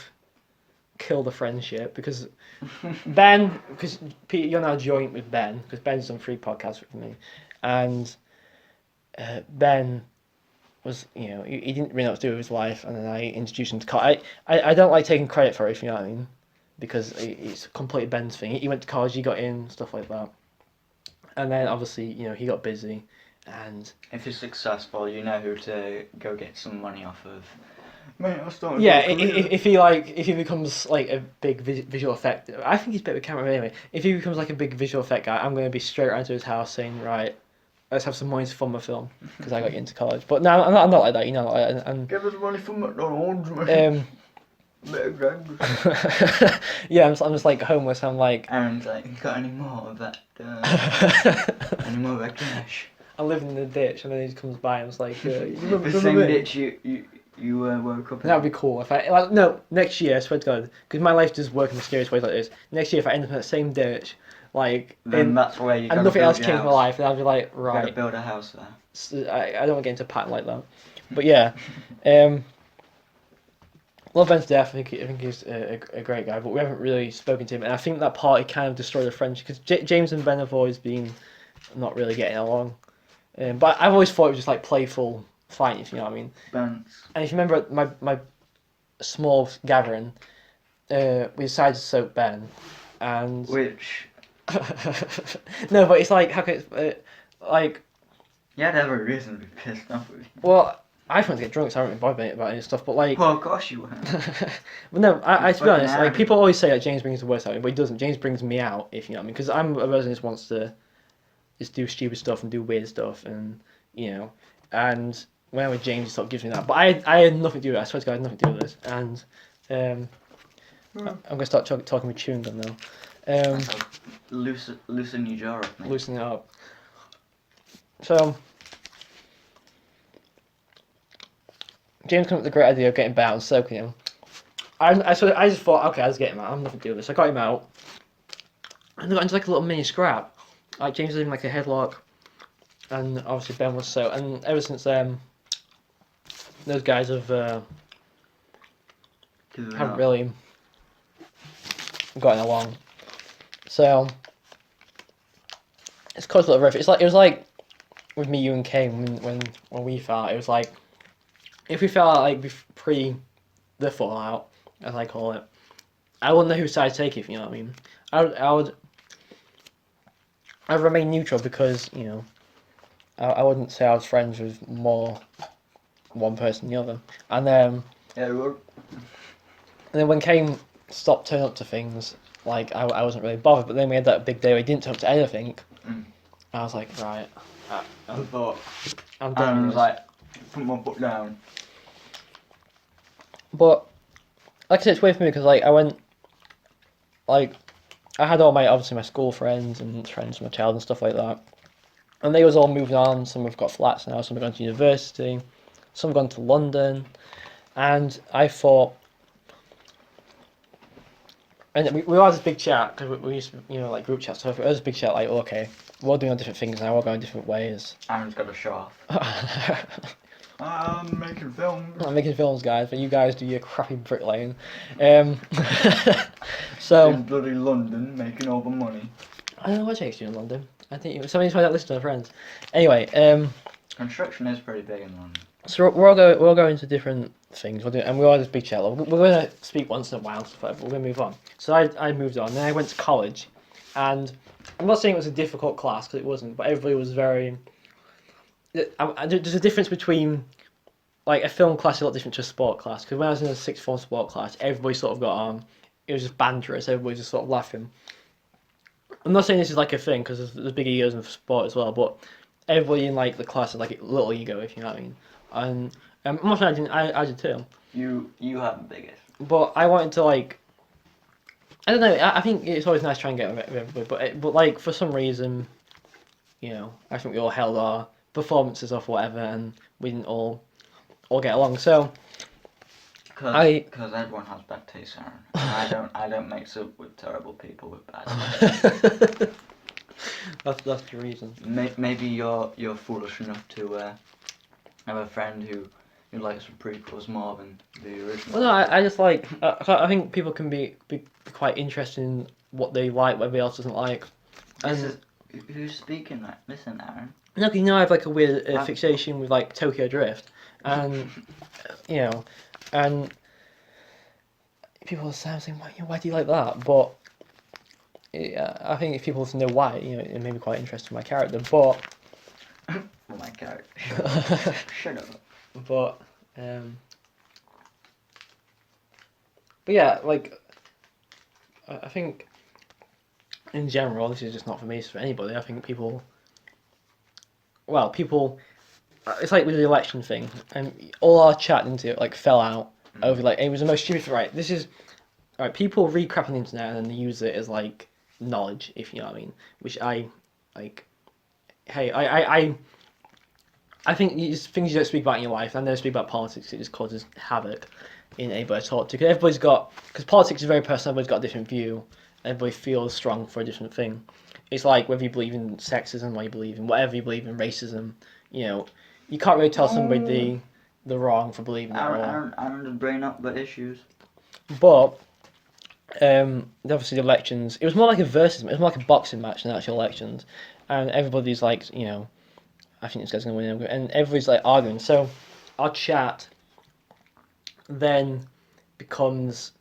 killed the friendship because because Peter, you're now joint with Ben, because Ben's done 3 podcasts with me, and Ben was, you know, he didn't really know what to do with his life, and then I introduced him to college. I don't like taking credit for it, if you know what I mean, because it's completely Ben's thing. He went to college, he got in, stuff like that, and then obviously, you know, he got busy. And if you're successful, you know who to go get some money off of. Mate, if he becomes like a big visual effect, I think he's a bit of a camera anyway. If he becomes like a big visual effect guy, I'm going to be straight around to his house saying, right, let's have some money to fund my film because I got into college. But no, I'm not like that, you know. And give us money for McDonald's, man. Bit of drugs. Yeah, I'm just like homeless. I'm like. Aaron's like, got any more of that? Any more of that cash? I'm living in the ditch, and then he just comes by and was like, the same ditch you woke up in. That would be cool. If I next year, I swear to God, because my life does work in mysterious ways like this. Next year, if I end up in that same ditch, like then that's where you. And nothing else changed my life, then I'll be like, right. You gotta build a house there. So I don't want to get into a pattern like that, but yeah, love Ben to death. I think he's a great guy, but we haven't really spoken to him, and I think that party kind of destroyed the friendship because James and Ben have always been not really getting along. But I've always thought it was just like playful fighting, if you know what I mean. Bounce. And if you remember my small gathering, we decided to soak Ben, and which. No, but it's like how can it, like. You had to have a reason to be pissed off with you. Well, I just want to get drunk, so I don't really bother about any stuff. But like. Well, of course you weren't. But no, I to be honest, like people always say that James brings the worst out of me, but he doesn't. James brings me out, if you know what I mean, because I'm a person who just wants to. Just do stupid stuff and do weird stuff, and you know, and when I'm with James, he sort of gives me that. But I had nothing to do with it. I swear to God, I had nothing to do with this. And I'm gonna start talking with chewing gum now. Loosen your jaw up, mate. Loosen it up. So James came up with the great idea of getting out and soaking him. I just thought, okay, let's get him out. I'm not gonna do this. I got him out, and they got into like a little mini scrap. Like James was in like a headlock, and obviously Ben was so. And ever since then, those guys have haven't really gotten along. So it's caused a lot of riff. It was like with me, you, and Kane when we fought. It was like if we felt like pre the fallout, as I call it, I wouldn't know whose side to take. If you know what I mean, I'd remain neutral because I wouldn't say I was friends with more one person than the other. And Yeah, we were. And then when Kane stopped turning up to things, like I wasn't really bothered. But then we had that big day where he didn't turn up to anything. I was like, right, I thought. I'm done. And I with was this. like, put my foot down. But like I said, it's weird for me because like I went, like I had all my school friends and friends from my child and stuff like that, and they was all moved on. Some have got flats now. Some have gone to university. Some have gone to London, and I thought. And we all had this big chat because we used to, like group chat stuff. It was a big chat like, okay, we're all doing our different things now. We're going different ways. Aaron's got a show off. I'm making films. I'm making films, guys, but you guys do your crappy bricklaying. So In bloody London, making all the money. I don't know what takes you in London. I think somebody's might not listen to our friends. Anyway, Construction is pretty big in London. so we're all going to different things. And we all had this big chat. We're going to speak once in a while, so we're going to move on. So I moved on. Then I went to college, and I'm not saying it was a difficult class because it wasn't, but everybody was very. There's a difference between like a film class is a lot different to a sport class because when I was in a sixth form sport class, everybody sort of got on. It was just banterous. Everybody just sort of laughing. I'm not saying this is like a thing because there's big egos in sport as well, but everybody in like the class is like a little ego, if you know what I mean. And I'm not saying I did too. You have the biggest. But I wanted to like. I don't know. I think it's always nice to try and get with everybody, but like for some reason, I think we all held our performances off, whatever, and we didn't all get along. So because everyone has bad taste, Aaron. I don't mix up with terrible people with bad taste. that's the reason. Maybe you're foolish enough to have a friend who likes the prequels more than the original. Well, no, I just like. I think people can be quite interested in what they like, what everybody else doesn't like. And who's speaking? Like, listen, Aaron. No, because I have like a weird fixation with like Tokyo Drift, and and people are saying, why do you like that? But I think if people know why, it may be quite interesting in my character. But My character. Shut up. But yeah, like I think in general, this is just not for me, it's for anybody. I think people. It's like with the election thing, and all our chat into it like fell out over like it was the most stupid thing. Right, this is right. People read crap on the internet and then they use it as like knowledge, if you know what I mean. Which I like. Hey, I think it's things you don't speak about in your life. I never speak about politics. It just causes havoc in anybody I talk to. Because politics is very personal. Everybody's got a different view. Everybody feels strong for a different thing. It's like whether you believe in sexism, or you believe in whatever you believe in racism. You can't really tell somebody the wrong for believing it. Aaron just bring up the issues. But obviously the elections. It was more like a versus. It was more like a boxing match than actual elections, and everybody's like, I think this guy's gonna win, and everybody's like arguing. So our chat then becomes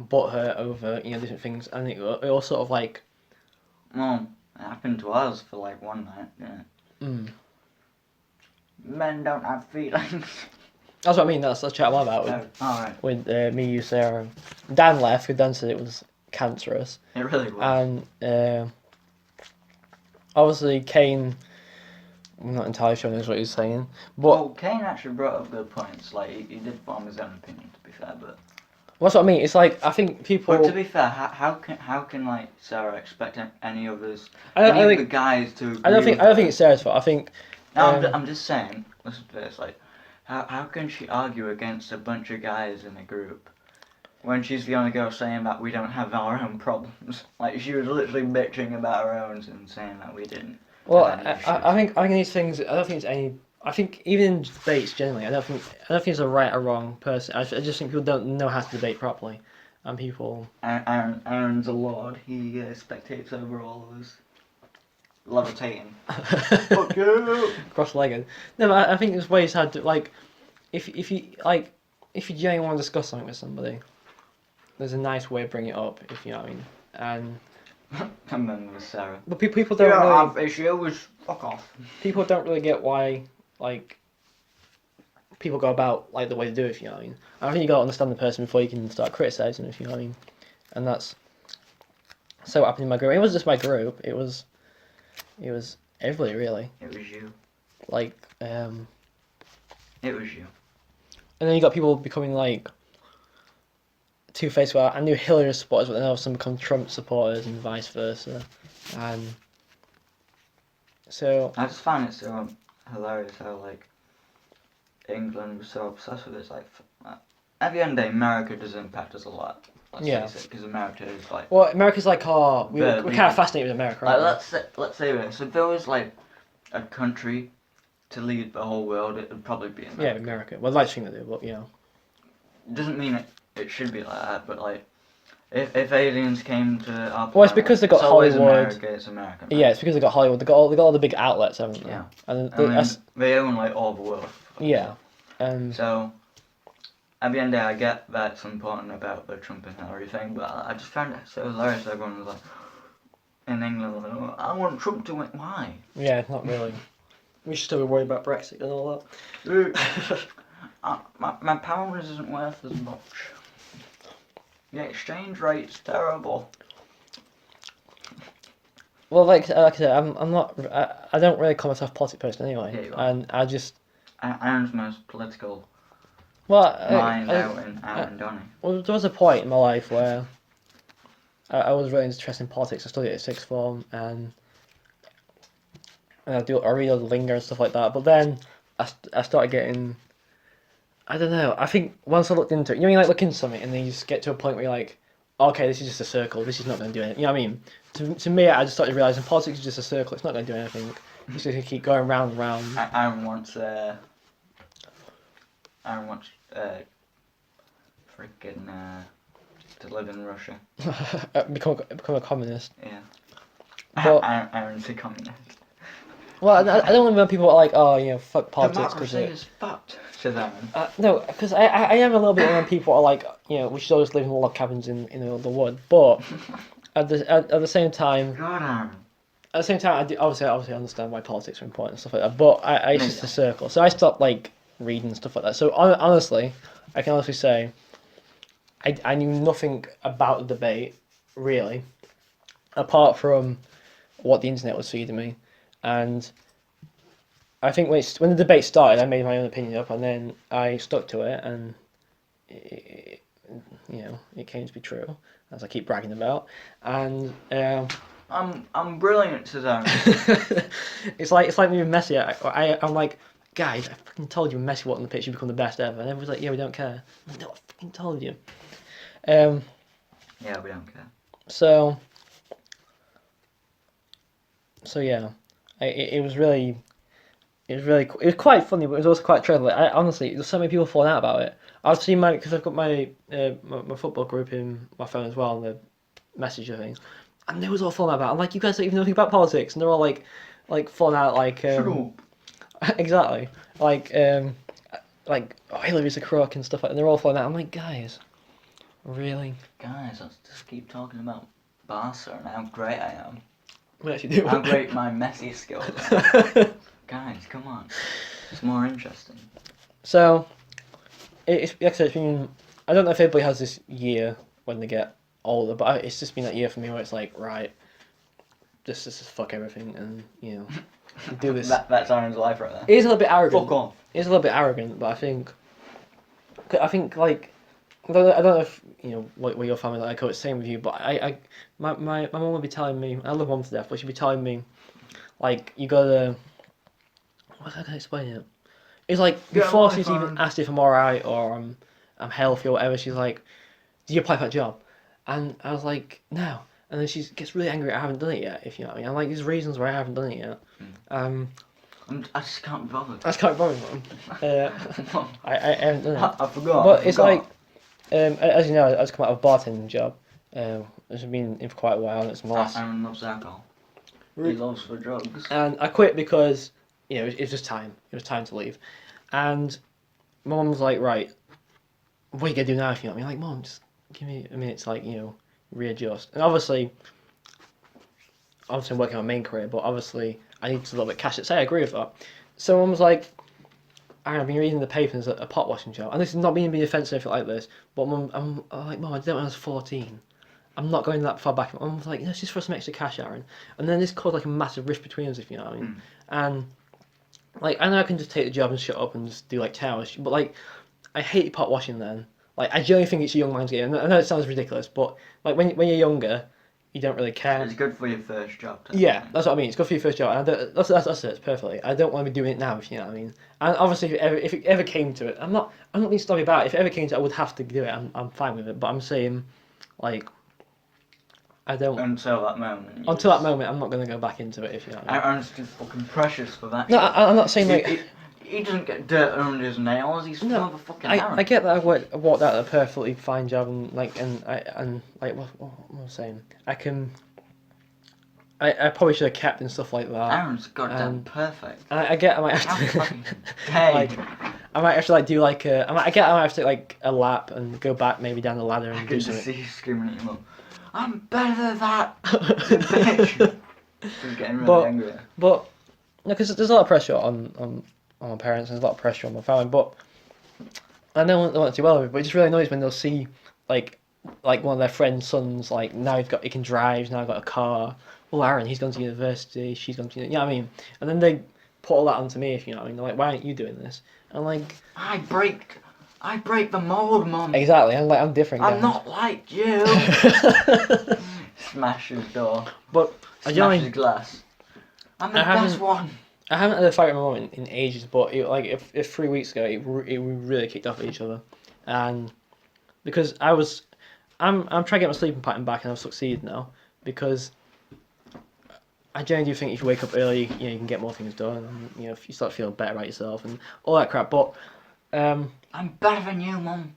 butthurt over different things, and it all sort of like. Well, it happened to us for like one night. Yeah. Men don't have feelings. That's what I mean. That's the chat I'm on about with, alright. with me, you, Sarah. Dan left. Because Dan said it was cancerous, It really was. and obviously Kane. I'm not entirely sure knows what he's saying, but Well, Kane actually brought up good points. Like he did form his own opinion, to be fair, but That's what I mean. It's like I think people. But to be fair, how can like Sarah expect any of us, I don't any of think- the guys to? I don't think it's Sarah's fault. I think. No, um, I'm just saying. Listen to this. Like, how can she argue against a bunch of guys in a group when she's the only girl saying that we don't have our own problems? Like, she was literally bitching about her own and saying that we didn't. Well, have any I issues. think these things. I don't think it's any. I think even in debates generally, I don't think it's a right or wrong person. I just think people don't know how to debate properly, and people. Aaron's a lord. He spectates over all of us. Levitating. Fuck you! Cross-legged. No, but I think there's ways how to like, if you genuinely want to discuss something with somebody, there's a nice way of bringing it up, if you know what I mean. And And then with Sarah. but people You don't don't really, have issues. Fuck off. people don't really get why like people go about like the way they do, if you know what I mean. I think you got to understand the person before you can start criticizing, if you know what I mean. And that's so what happened in my group. It wasn't just my group. It was everybody really. It was you. Like It was you. and then you got people becoming like two-faced. Well, I knew Hillary supporters, but then all of a sudden become Trump supporters and vice versa. And so I just find it so hilarious how like England was so obsessed with it. It's like at the end of the day, America does impact us a lot. Let's Yeah. face it, because America is like. well, America's like we're The- kind of fascinated with America, Like aren't we? let's say this. If there was like a country to lead the whole world, it would probably be America. Yeah, America. Well, I'd like to think they do, but you know. Doesn't mean it should be like that, but like if aliens came to our planet, Well, it's because they got it's always Hollywood. America, it's America. Yeah, it's because they got Hollywood. They got all the big outlets, haven't they? Yeah. And I mean, that's, they own like all the world. yeah. So at the end of the day, I get that it's important about the Trump and Hillary thing, but I just found it so hilarious. Everyone was like, in England, like, "Oh, I want Trump to win. Why? Yeah, not really. We should still be worried about Brexit and all My pound isn't worth as much. The exchange rate's terrible. Well, like I said, I'm not. I don't really call myself a politics person anyway, Yeah, you are. and I just. Aaron's the most political Well, mind out in Aaron Donny. well, there was a point in my life where I was really interested in politics. I studied at sixth form, and I read all the lingo and stuff like that. But then I started getting. I don't know. I think once I looked into it, you know, you like look into something, and then you just get to a point where you're like, okay, this is just a circle. This is not going to do anything. You know what I mean? To me, I just started realizing politics is just a circle. It's not going to do anything. It's just going to keep going round and round. Aaron wants freaking to live in Russia. become a communist. Yeah. But- Aaron's a communist. Well, I don't want when people are like, oh, you know, fuck politics. Democracy is fucked, says Aaron. No, because I am a little bit when people are like, you know, we should always live in log cabins in the wood. But at the same time, God, Aaron. at the same time, I do, obviously understand why politics are important and stuff like that. But it's just a circle. So I stopped like reading and stuff like that. So honestly, I can honestly say, I knew nothing about the debate really, apart from what the internet was feeding me. And I think when the debate started, I made my own opinion up, and then I stuck to it, and it came to be true, as I keep bragging about. And I'm brilliant, says Aaron. it's like me with Messi. I'm like, guys, I fucking told you Messi wasn't on the pitch, you become the best ever, and everyone's like, yeah, we don't care. I'm like, no, I fucking told you. Yeah, we don't care. So yeah. It was quite funny, but it was also quite dreadful. Honestly, there's so many people falling out about it. I've seen because I've got my football group in my phone as well, and the messenger things, and they was all falling out about it. I'm like, you guys don't even know anything about politics, and they're all like falling out like Shut up. exactly like oh, Hillary's a crook and stuff like that. And they're all falling out. I'm like, guys, really? Guys, let's just keep talking about Barca and how great I am. We actually do. How great my Messi skills are. Guys, come on. It's more interesting. So, it's like I said, it's been, I don't know if everybody has this year when they get older, but it's just been that year for me where it's like, right, just fuck everything and, you know, do this. That's Aaron's life right there. It is a little bit arrogant. Fuck off. It is a little bit arrogant, but I think like, I don't know if what your family like. I was same with you, but my mum would be telling me. I love mum to death, but she'd be telling me, like, you gotta. What can I explain it? It's like before she's even asked if I'm alright or I'm healthy or whatever. She's like, "Did you apply for that job?" And I was like, "No." And then she gets really angry I haven't done it yet. If you know what I mean. I'm like, there's reasons why I haven't done it yet. I just can't be bothered. I just can't bother, Mum. I haven't done it. I forgot. But it's like, as you know, I just come out of a bartending job. It's been in for quite a while, and it's my last. Aron loves alcohol. He loves for drugs. And I quit because it was just time. It was time to leave, and my mum was like, "Right, what are you gonna do now?" If you know what I mean, like, "Mum, just give me a minute to readjust." And obviously, I'm working on my main career, but obviously I need a little bit of cash. So I agree with that. So mum was like, I've been reading the papers at a pot washing job, and this is not being offensive or anything like this, but I'm like, Mum, I did it when I was 14. I'm not going that far back. Mum was like, it's just for some extra cash, Aron. And then this caused like a massive rift between us, if you know what I mean. And like, I know I can just take the job and shut up and just do like 10 hours, but like, I hate pot washing then. Like, I genuinely think it's a young man's game. I know it sounds ridiculous, but like when you're younger, you don't really care. It's good for your first job. Yeah, that's what I mean. It's good for your first job, and that's it. It's perfectly. I don't want to be doing it now, if you know what I mean. And obviously, if it ever came to it, I'm not being snobby about it. If it ever came to it, I would have to do it. I'm fine with it. But I'm saying, like, I don't. Until that moment. Until that moment, I'm not going to go back into it, if you know what I mean. Aron's too fucking precious for that. No, I'm not saying like. He doesn't get dirt under his nails. He's full of fucking Aron. I get that I walked out of a perfectly fine job and like what was I saying? I probably should have kept and stuff like that. Aron's goddamn perfect. I get I might have to Like, I might have to like do like I might have to take like a lap and go back maybe down the ladder and do I something. can see you screaming at your mum. I'm better than that, bitch. She's getting really angry. But no, because there's a lot of pressure on my parents and there's a lot of pressure on my family. But I know they want to do well with it, but it just really annoys when they'll see like one of their friends' sons like now he can drive, now got a car. Oh, Aron, he's gone to university, she's gone to you know what I mean? And then they put all that onto me, if you know what I mean. They're like, why aren't you doing this? And I'm like, I break the mold, Mum. Exactly. I'm like, I'm different. I'm not like you. Smash his door. But smash his glass. I'm the best one. I haven't had a fight with my mum in ages, but if 3 weeks ago, we really kicked off at each other, and because I'm trying to get my sleeping pattern back, and I've succeeded now because. I genuinely do think if you wake up early, you can get more things done, and if you start feeling better about yourself and all that crap. But I'm better than you, Mum.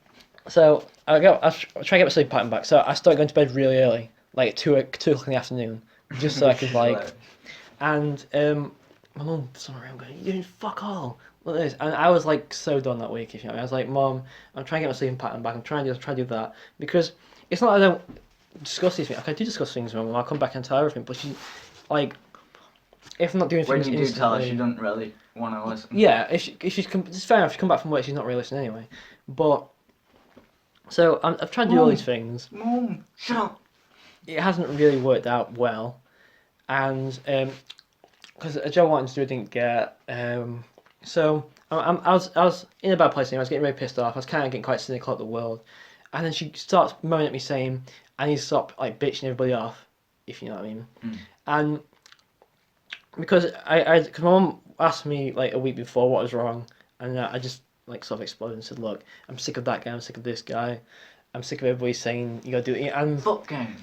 So I try to get my sleep pattern back. So I start going to bed really early, like at 2 o'clock in the afternoon, just so I could like. And my mum was around going, "You fuck all." Look at this, and I was like so done that week. If you know, I was like, "Mum, I'm trying to get my sleeping pattern back. I'm trying to do that because it's not that I don't discuss these things. Like, I do discuss things with my mum. I'll come back and tell her everything, but she. Like, if I'm not doing things when you do tell her, she doesn't really want to listen. Yeah, if she's it's fair enough. She come back from work, she's not really listening anyway. But so I've tried to do all these things. Mum, shut up. It hasn't really worked out well, and because a job I wanted to do, I didn't get. So I was in a bad place. I was getting really pissed off. I was kind of getting quite cynical at the world, and then she starts moaning at me saying, "I need to stop like bitching everybody off," if you know what I mean. And because because my mum asked me like a week before what was wrong, and I just like sort of exploded and said, "Look, I'm sick of that guy. I'm sick of this guy. I'm sick of everybody saying you gotta do it." And fuck game,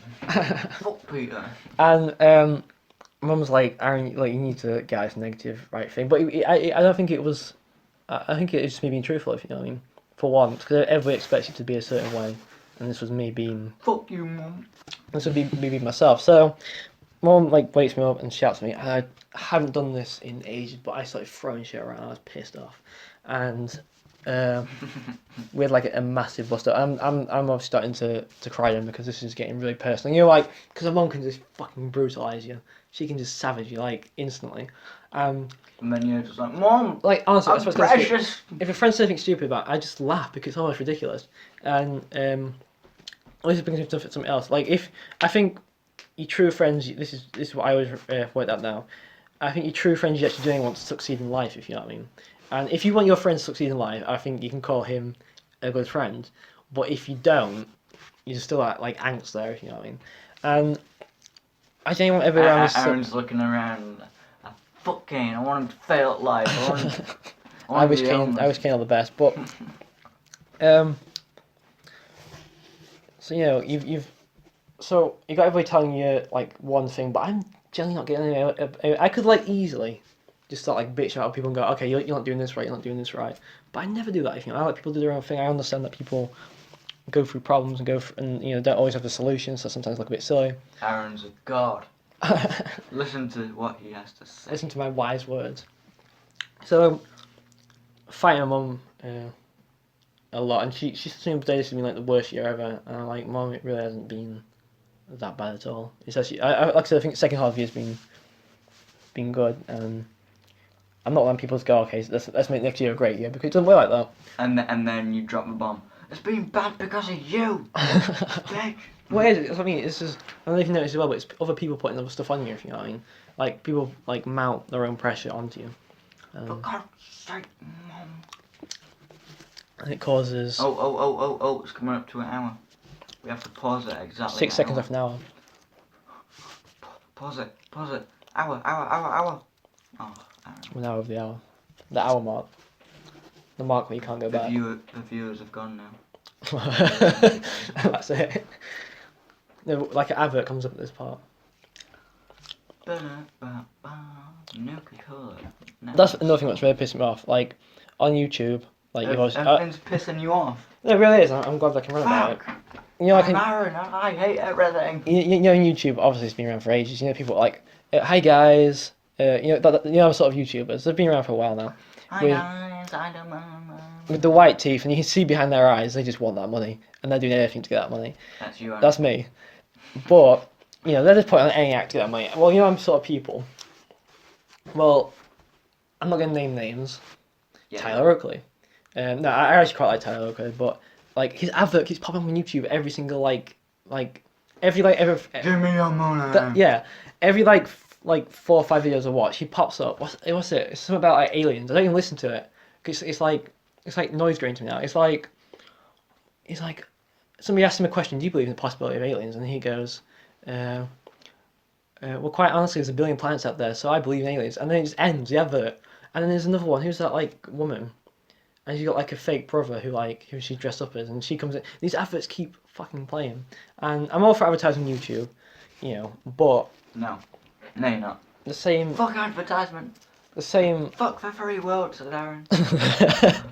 fuck Peter. And mum was like, "Aron, like you need to get this negative right thing." But I don't think it was. I think it was just me being truthful, if you know what I mean. For once, because everybody expects you to be a certain way, and this was me being. Fuck you, Mum. This would be me being myself. So. Mum like wakes me up and shouts at me, and I haven't done this in ages, but I started throwing shit around. I was pissed off, and we had like a massive bust up. I'm obviously starting to cry then because this is getting really personal. Like because a mum can just fucking brutalise you. She can just savage you like instantly. And then you're just like, Mum, like honestly, I'm precious. If a friend says something stupid about it, I just laugh because it's almost ridiculous. And this brings me to something else. Like if I think. Your true friends, this is what I always worked out now. I think your true friends you actually do want to succeed in life, if you know what I mean. And if you want your friend to succeed in life, I think you can call him a good friend. but if you don't, you're still like angst there, if you know what I mean. And I don't want everyone around Aaron's looking around. Fuck Kane, I want him to fail at life. I wish Kane all the best, but so you know you've so you got everybody telling you like one thing, but I'm generally not getting anywhere. I could like easily just start like bitching out people and go, okay, you're not doing this right, you're not doing this right, but I never do that. You know, I let people do their own thing. I understand that people go through problems and and you know don't always have the solution, so sometimes look a bit silly. Aaron's a god. Listen to what he has to say. Listen to my wise words. So, fighting my mum a lot, and she said to me today this has been like the worst year ever, and I'm like, Mum, it really hasn't been that bad at all. It's actually, like I said, I think the second half of the year's been good, and I'm not letting people go, okay, so let's make next year a great year, because it doesn't work like that. And then you drop the bomb. It's been bad because of you, bitch. What is it? I mean, it's just, I don't know if you noticed as well, but it's other people putting other stuff on you, if you know what I mean. Like, people, like, mount their own pressure onto you. For God's sake, Mum. And it causes... Oh, it's coming up to an hour. We have to pause it exactly 6 seconds off an hour. Pause it. Hour. Oh, Aaron. We're now over the hour. The hour mark. The mark where you can't go back. The viewers have gone now. That's it. No, like an advert comes up at this part. That's another thing that's really pissing me off. Like, on YouTube, like you've always... Everything's pissing you off. No, it really is. I'm glad I can run about it. You know, I'm Aaron, I hate everything. You know, on YouTube, obviously it's been around for ages. You know, people like, hi guys. You know, sort of YouTubers. They've been around for a while now. Hi guys, I don't know. With the white teeth, and you can see behind their eyes, they just want that money, and they're doing anything to get that money. That's you. Aaron. That's me. But you know, they're just putting on any act to get that money. Well, you know, I'm sort of people. Well, I'm not gonna name names. Yeah. Tyler Oakley. No, I actually quite like Tyler Oakley, but like his advert keeps popping up on YouTube every single every give me your money. Every 4 or 5 videos I watch, he pops up. What's it? It's something about like aliens. I don't even listen to it because it's like noise drain to me now. It's like somebody asked him a question. Do you believe in the possibility of aliens? And he goes, well, quite honestly, there's a billion planets out there, so I believe in aliens. And then it just ends the advert. And then there's another one. Who's that like woman? And she's got like a fake brother who she's dressed up as, and she comes in. These adverts keep fucking playing, and I'm all for advertising YouTube, you know, but no, you're not. The same. Fuck advertisement. The same. Fuck the very world, said Aaron. The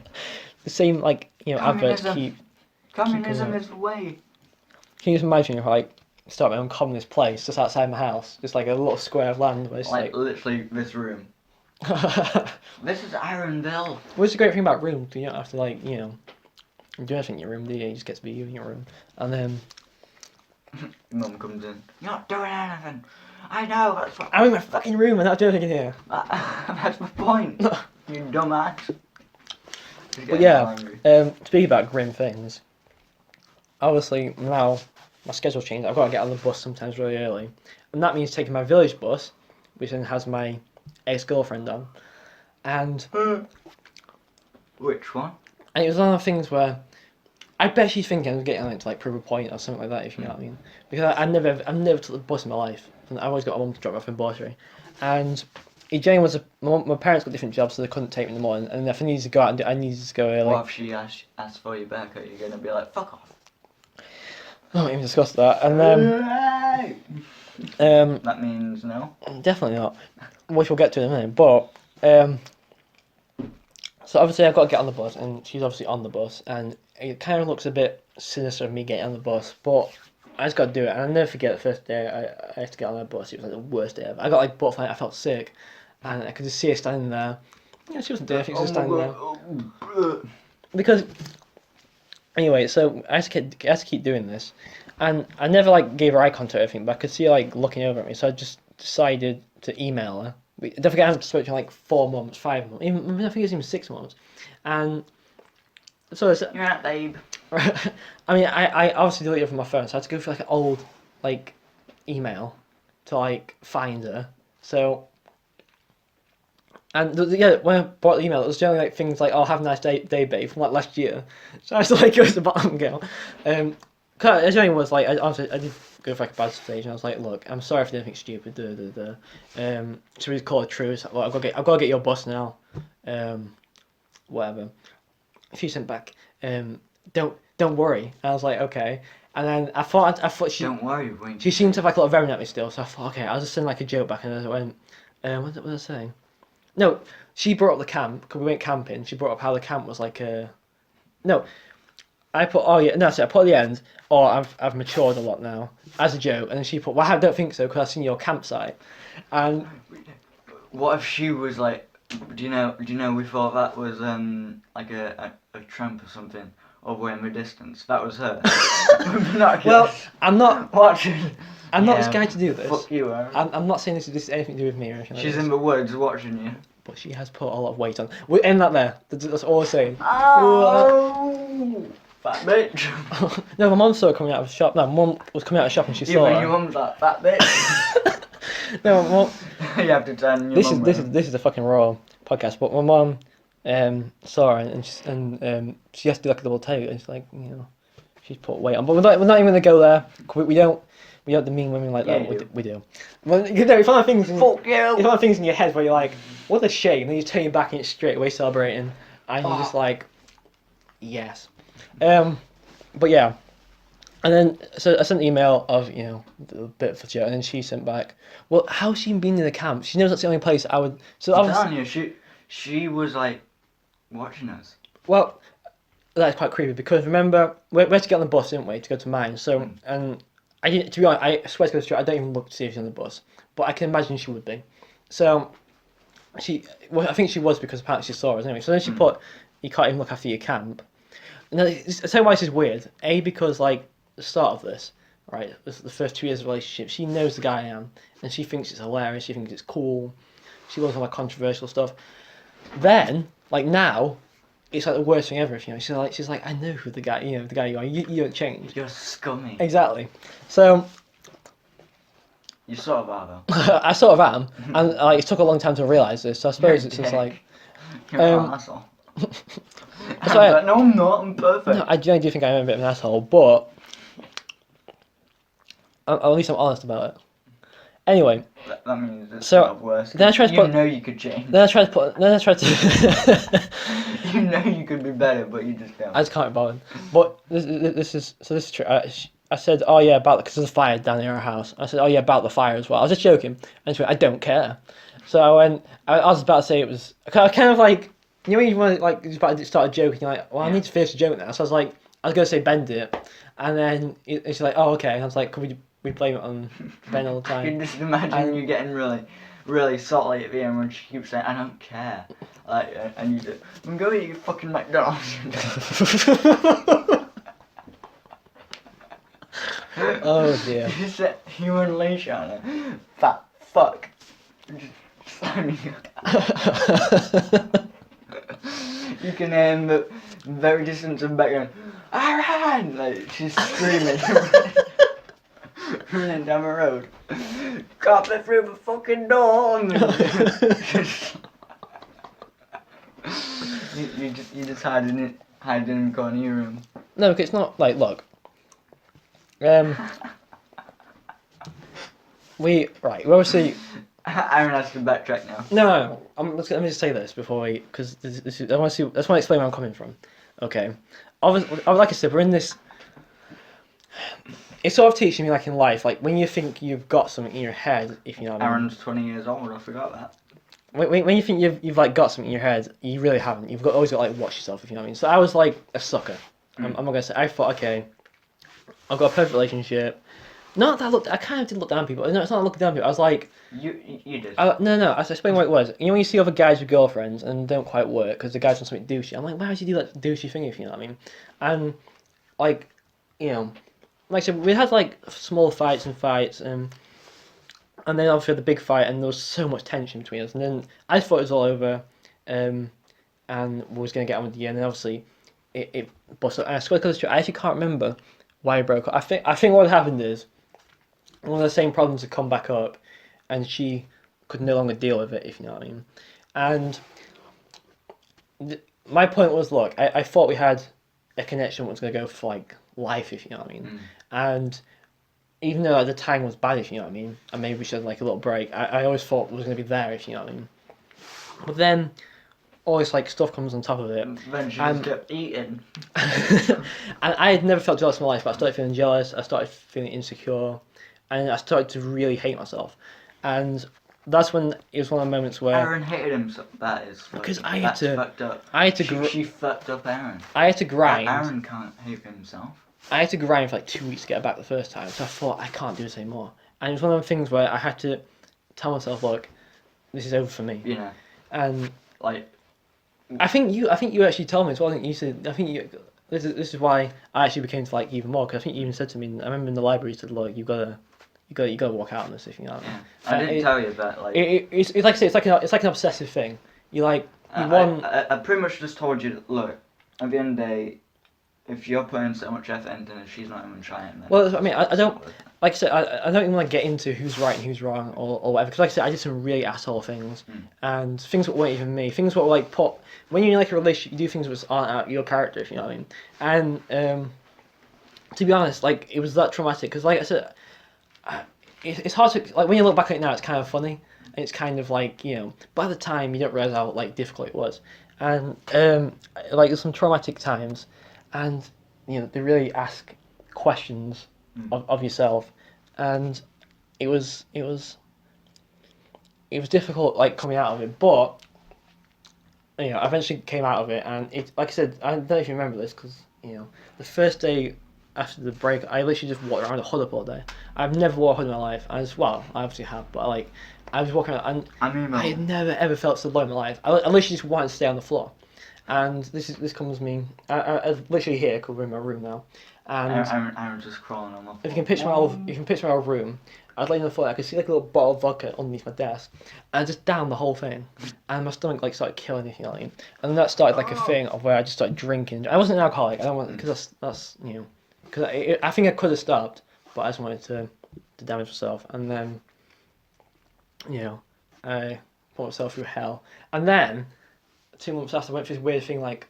same, like, you know, adverts keep. Communism is the way. Can you just imagine if I start my own communist place just outside my house, just like a little square of land where it's like literally this room. This is Ironville. What's the great thing about rooms? You don't have to like, you know, do anything in your room, do you? You just get to be you in your room. And then Mum comes in. You're not doing anything. I know, that's what I'm in my fucking room and not doing anything here. That's my point. You dumbass. But yeah, speaking about grim things, obviously now my schedule changed. I've got to get on the bus sometimes really early. And that means taking my village bus, which then has my ex-girlfriend on. And which one? And it was one of the things where I bet she's thinking of getting on it to like prove a point or something like that, if you know what I mean. Because I've never took the bus in my life. And I always got my mum to drop me off in Bordery. And Jane was my parents got different jobs, so they couldn't take me in the morning. And if I needed to go out, I needed to go early. What if she asks for you back? Are you gonna be like, fuck off? I don't even discuss that. And that means no. Definitely not. Which we'll get to in a minute. But so obviously I've got to get on the bus, and she's obviously on the bus, and it kind of looks a bit sinister of me getting on the bus, but I just got to do it. And I'll never forget the first day I had to get on that bus. It was like the worst day ever. I got like butterfly. I felt sick, and I could just see her standing there. Yeah, she wasn't doing anything. She was standing there. Because anyway, so I had to keep doing this, and I never like gave her eye contact or anything, but I could see her like looking over at me. So I just decided to email her. Don't forget, I haven't spoken to her like 4 months, 5 months, even I think it was even 6 months, and so it's, you're not, babe. I mean, I obviously deleted it from my phone, so I had to go through like an old like email to like find her. So And yeah, when I bought the email, it was generally like things like, "Oh, have a nice day, babe," from like last year. So I was like, "Go to the bottom girl." As anyone was like, honestly, I did go for like a bad stage, and I was like, "Look, I'm sorry if I did anything stupid." So we just call it truce. Well, I've got to get your bus now. Whatever. She sent back, don't worry. And I was like, okay. And then I thought she. Don't worry, Wayne. She seemed to have like a lot of venom at me still, so I thought, okay, I'll just send like a joke back, and I went, what was I saying? No, she brought up the camp because we went camping. She brought up how the camp was like a. No, I put I put at the end. Oh, I've matured a lot now as a joke, and then she put, well, I don't think so because I've seen your campsite, and. What if she was like? Do you know? We thought that was like a tramp or something over in the distance. That was her. Well, I'm not watching. I'm not this guy to do this. Fuck you, Aaron. I'm not saying this is anything to do with me or anything. She's in the woods watching you. But she has put a lot of weight on. We end that there. That's all I'm saying. Oh, fat bitch. No, my mum saw her coming out of the shop. No, my mum was coming out of the shop and she saw her. Even your mum's like, fat bitch. No, my mum. You have to turn your mum around. This is a fucking raw podcast. But my mum saw her and she has to do like a double take. And she's like, she's put weight on. But we're not even gonna go there. We don't demean women like that. Yeah, We do. Well, it's one of the things. Fuck you. It's one of the things in your head where you're like, what a shame. And then you turn your back and it's straight away celebrating, and you're just like, yes. But yeah. And then, so I sent an email of, a bit of a joke, and then she sent back, well, how's she been in the camp? She knows that's the only place I would... So I'm telling you, she was, like, watching us. Well, that's quite creepy, because remember, we had to get on the bus, didn't we, to go to mine, so, and I didn't, to be honest, I swear to God, I don't even look to see if she's on the bus, but I can imagine she would be. So, I think she was, because apparently she saw us anyway, so then she put, you can't even look after your camp. Now, I'll tell you why this is weird. A, because, like, the start of this, right, the first 2 years of relationship, she knows the guy I am, and she thinks it's hilarious, she thinks it's cool, she loves all like controversial stuff. Then, like now, it's like the worst thing ever. She's like, I know who the guy you are. You don't change. You're scummy. Exactly. So You sort of are though. I sort of am, and like it took a long time to realise this. So I suppose it's just like. You're an asshole. So No, I'm not. I'm perfect. No, I genuinely do think I am a bit of an asshole, but at least I'm honest about it. Anyway. That means it's so, sort of worse. Then I tried to put. You know you could change. Then I tried to. You know you could be better, but you just don't. I just can't be bothered. But this is true. I said, oh yeah, because there's a fire down near our house. I said, oh yeah, about the fire as well. I was just joking. And she went, I don't care. So I went. I was about to say it was. I kind of like. You know when you want to like about to start a joke and you're like, well, I need to finish the joke now. So I was going to say bend it, and then she's like, oh okay. And I was like, could we blame it on Ben all the time? I can just imagine you getting really, really salty at the end when she keeps saying, I don't care. Like, and you just, I'm going to eat your fucking McDonald's. Oh dear. You set human leash on it. Fat fuck. Just slamming you. You can hear in the very distant in the background, Aron! Like, she's screaming. Running down the road. Can't it through the fucking door! You just hide in the corner of your room. No, it's not like, look. We obviously. Aron has to backtrack now. No. Let me just say this before because this is. I want to explain where I'm coming from. Okay. Obviously, like I said, we're in this. It's sort of teaching me, like in life, like when you think you've got something in your head, if you know what I mean. Aron's 20 years old. I forgot that. When you think you've like got something in your head, you really haven't. You've always got to like watch yourself, if you know what I mean. So I was like a sucker. I'm not gonna say. I thought, okay, I've got a perfect relationship. Not that I kind of did look down on people. No, it's not looking down on people. I was like, you did. No. I explain what it was. You know when you see other guys with girlfriends and don't quite work because the guys want something douchey. I'm like, why would you do that douchey thing if you know what I mean? And like, like I said, we had like small fights, and then obviously the big fight, and there was so much tension between us. And then I thought it was all over, and we was gonna get on with the end. And obviously, it busted. And I swear to God, I actually can't remember why we broke up. I think what happened is one of the same problems had come back up, and she could no longer deal with it, if you know what I mean. And my point was, look, I thought we had a connection that was going to go for like life, if you know what I mean. And even though the time was bad, if you know what I mean, and maybe we should have like a little break, I always thought it was going to be there, if you know what I mean. But then all this like stuff comes on top of it. Then she just kept eating. And I had never felt jealous in my life, but I started feeling jealous, I started feeling insecure, and I started to really hate myself. And that's when it was one of the moments where Aron hated himself. That is because that's fucked up. She fucked up Aron. I had to grind. Aron can't hate himself. I had to grind for like 2 weeks to get it back the first time, so I thought I can't do this anymore. And it was one of the things where I had to tell myself, look, this is over for me. Yeah. And like, I think you actually told me as well. I think you said, this is why I actually became to like you even more, because I think you even said to me, I remember in the library you said, look, you gotta walk out on this, if you know what I mean. I didn't tell you that. Like, it's like I say, it's like an obsessive thing. You like you want. I pretty much just told you, look, at the end of the day, if you're putting so much effort into it, she's not even trying. Then well, I mean, I don't. Like I said, I don't even want to get into who's right and who's wrong or whatever. Because like I said, I did some really asshole things, and things that weren't even me. Things that were like put when you're in like a relationship, you do things that aren't out your character, if you know what I mean. And to be honest, like it was that traumatic. Because like I said, it's hard to like when you look back at it now, it's kind of funny and it's kind of like But at the time, you don't realize how like difficult it was, and like there's some traumatic times, and they really ask questions of yourself, and it was difficult like coming out of it, but I eventually came out of it, and it, like I said, I don't know if you remember this, because the first day after the break I literally just walked around with a hood up all day. I've never wore a hood in my life, I obviously have, but like I was walking around and I had never ever felt so low in my life. I literally just wanted to stay on the floor. And this comes me. I'm literally here, because we're in my room now. And I'm just crawling on my floor. If you can picture my old room, I was laying on the floor. I could see like a little bottle of vodka underneath my desk, and I just downed the whole thing. And my stomach like started killing, if you know what I mean. And then that started like a thing of where I just started drinking. I wasn't an alcoholic. I don't want, because that's because I think I could have stopped, but I just wanted to damage myself. And then I put myself through hell. And then 2 months after, I went through this weird thing like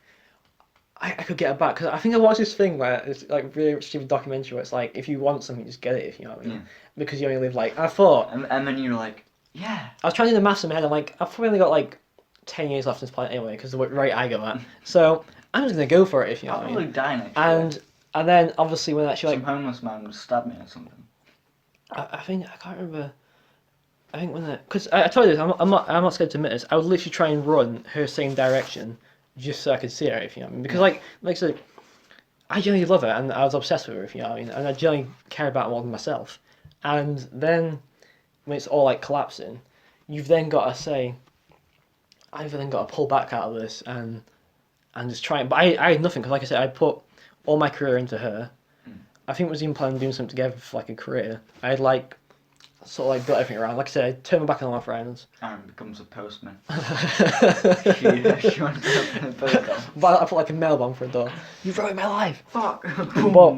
I could get it back, because I think I watched this thing where it's like really stupid documentary where it's like, if you want something, just get it, if you know what I mean. Because you only live like, I thought, and then you're like, yeah. I was trying to do the maths in my head. I'm like, I've probably only got like 10 years left on this planet anyway, because the rate I go at. So I'm just gonna go for it, if you know what I mean. I'll probably die next year. And then obviously when actually some homeless man would stab me or something. I think I can't remember. I think when because I told you this, I'm not scared to admit this. I would literally try and run her same direction just so I could see her, if you know what I mean. Because like I said, I genuinely love her, and I was obsessed with her, if you know what I mean. And I genuinely care about her more than myself. And then when it's all like collapsing, you've then got to say, I've then got to pull back out of this and just try. But I had nothing, because like I said, I put all my career into her. I think it was even planning on doing something together for like a career. I had like sort of like built everything around. Like I said, I turned my back on all my friends. Aron becomes a postman. she wants to open a post. But I put like a mail bomb for a door. You ruined my life. Fuck. But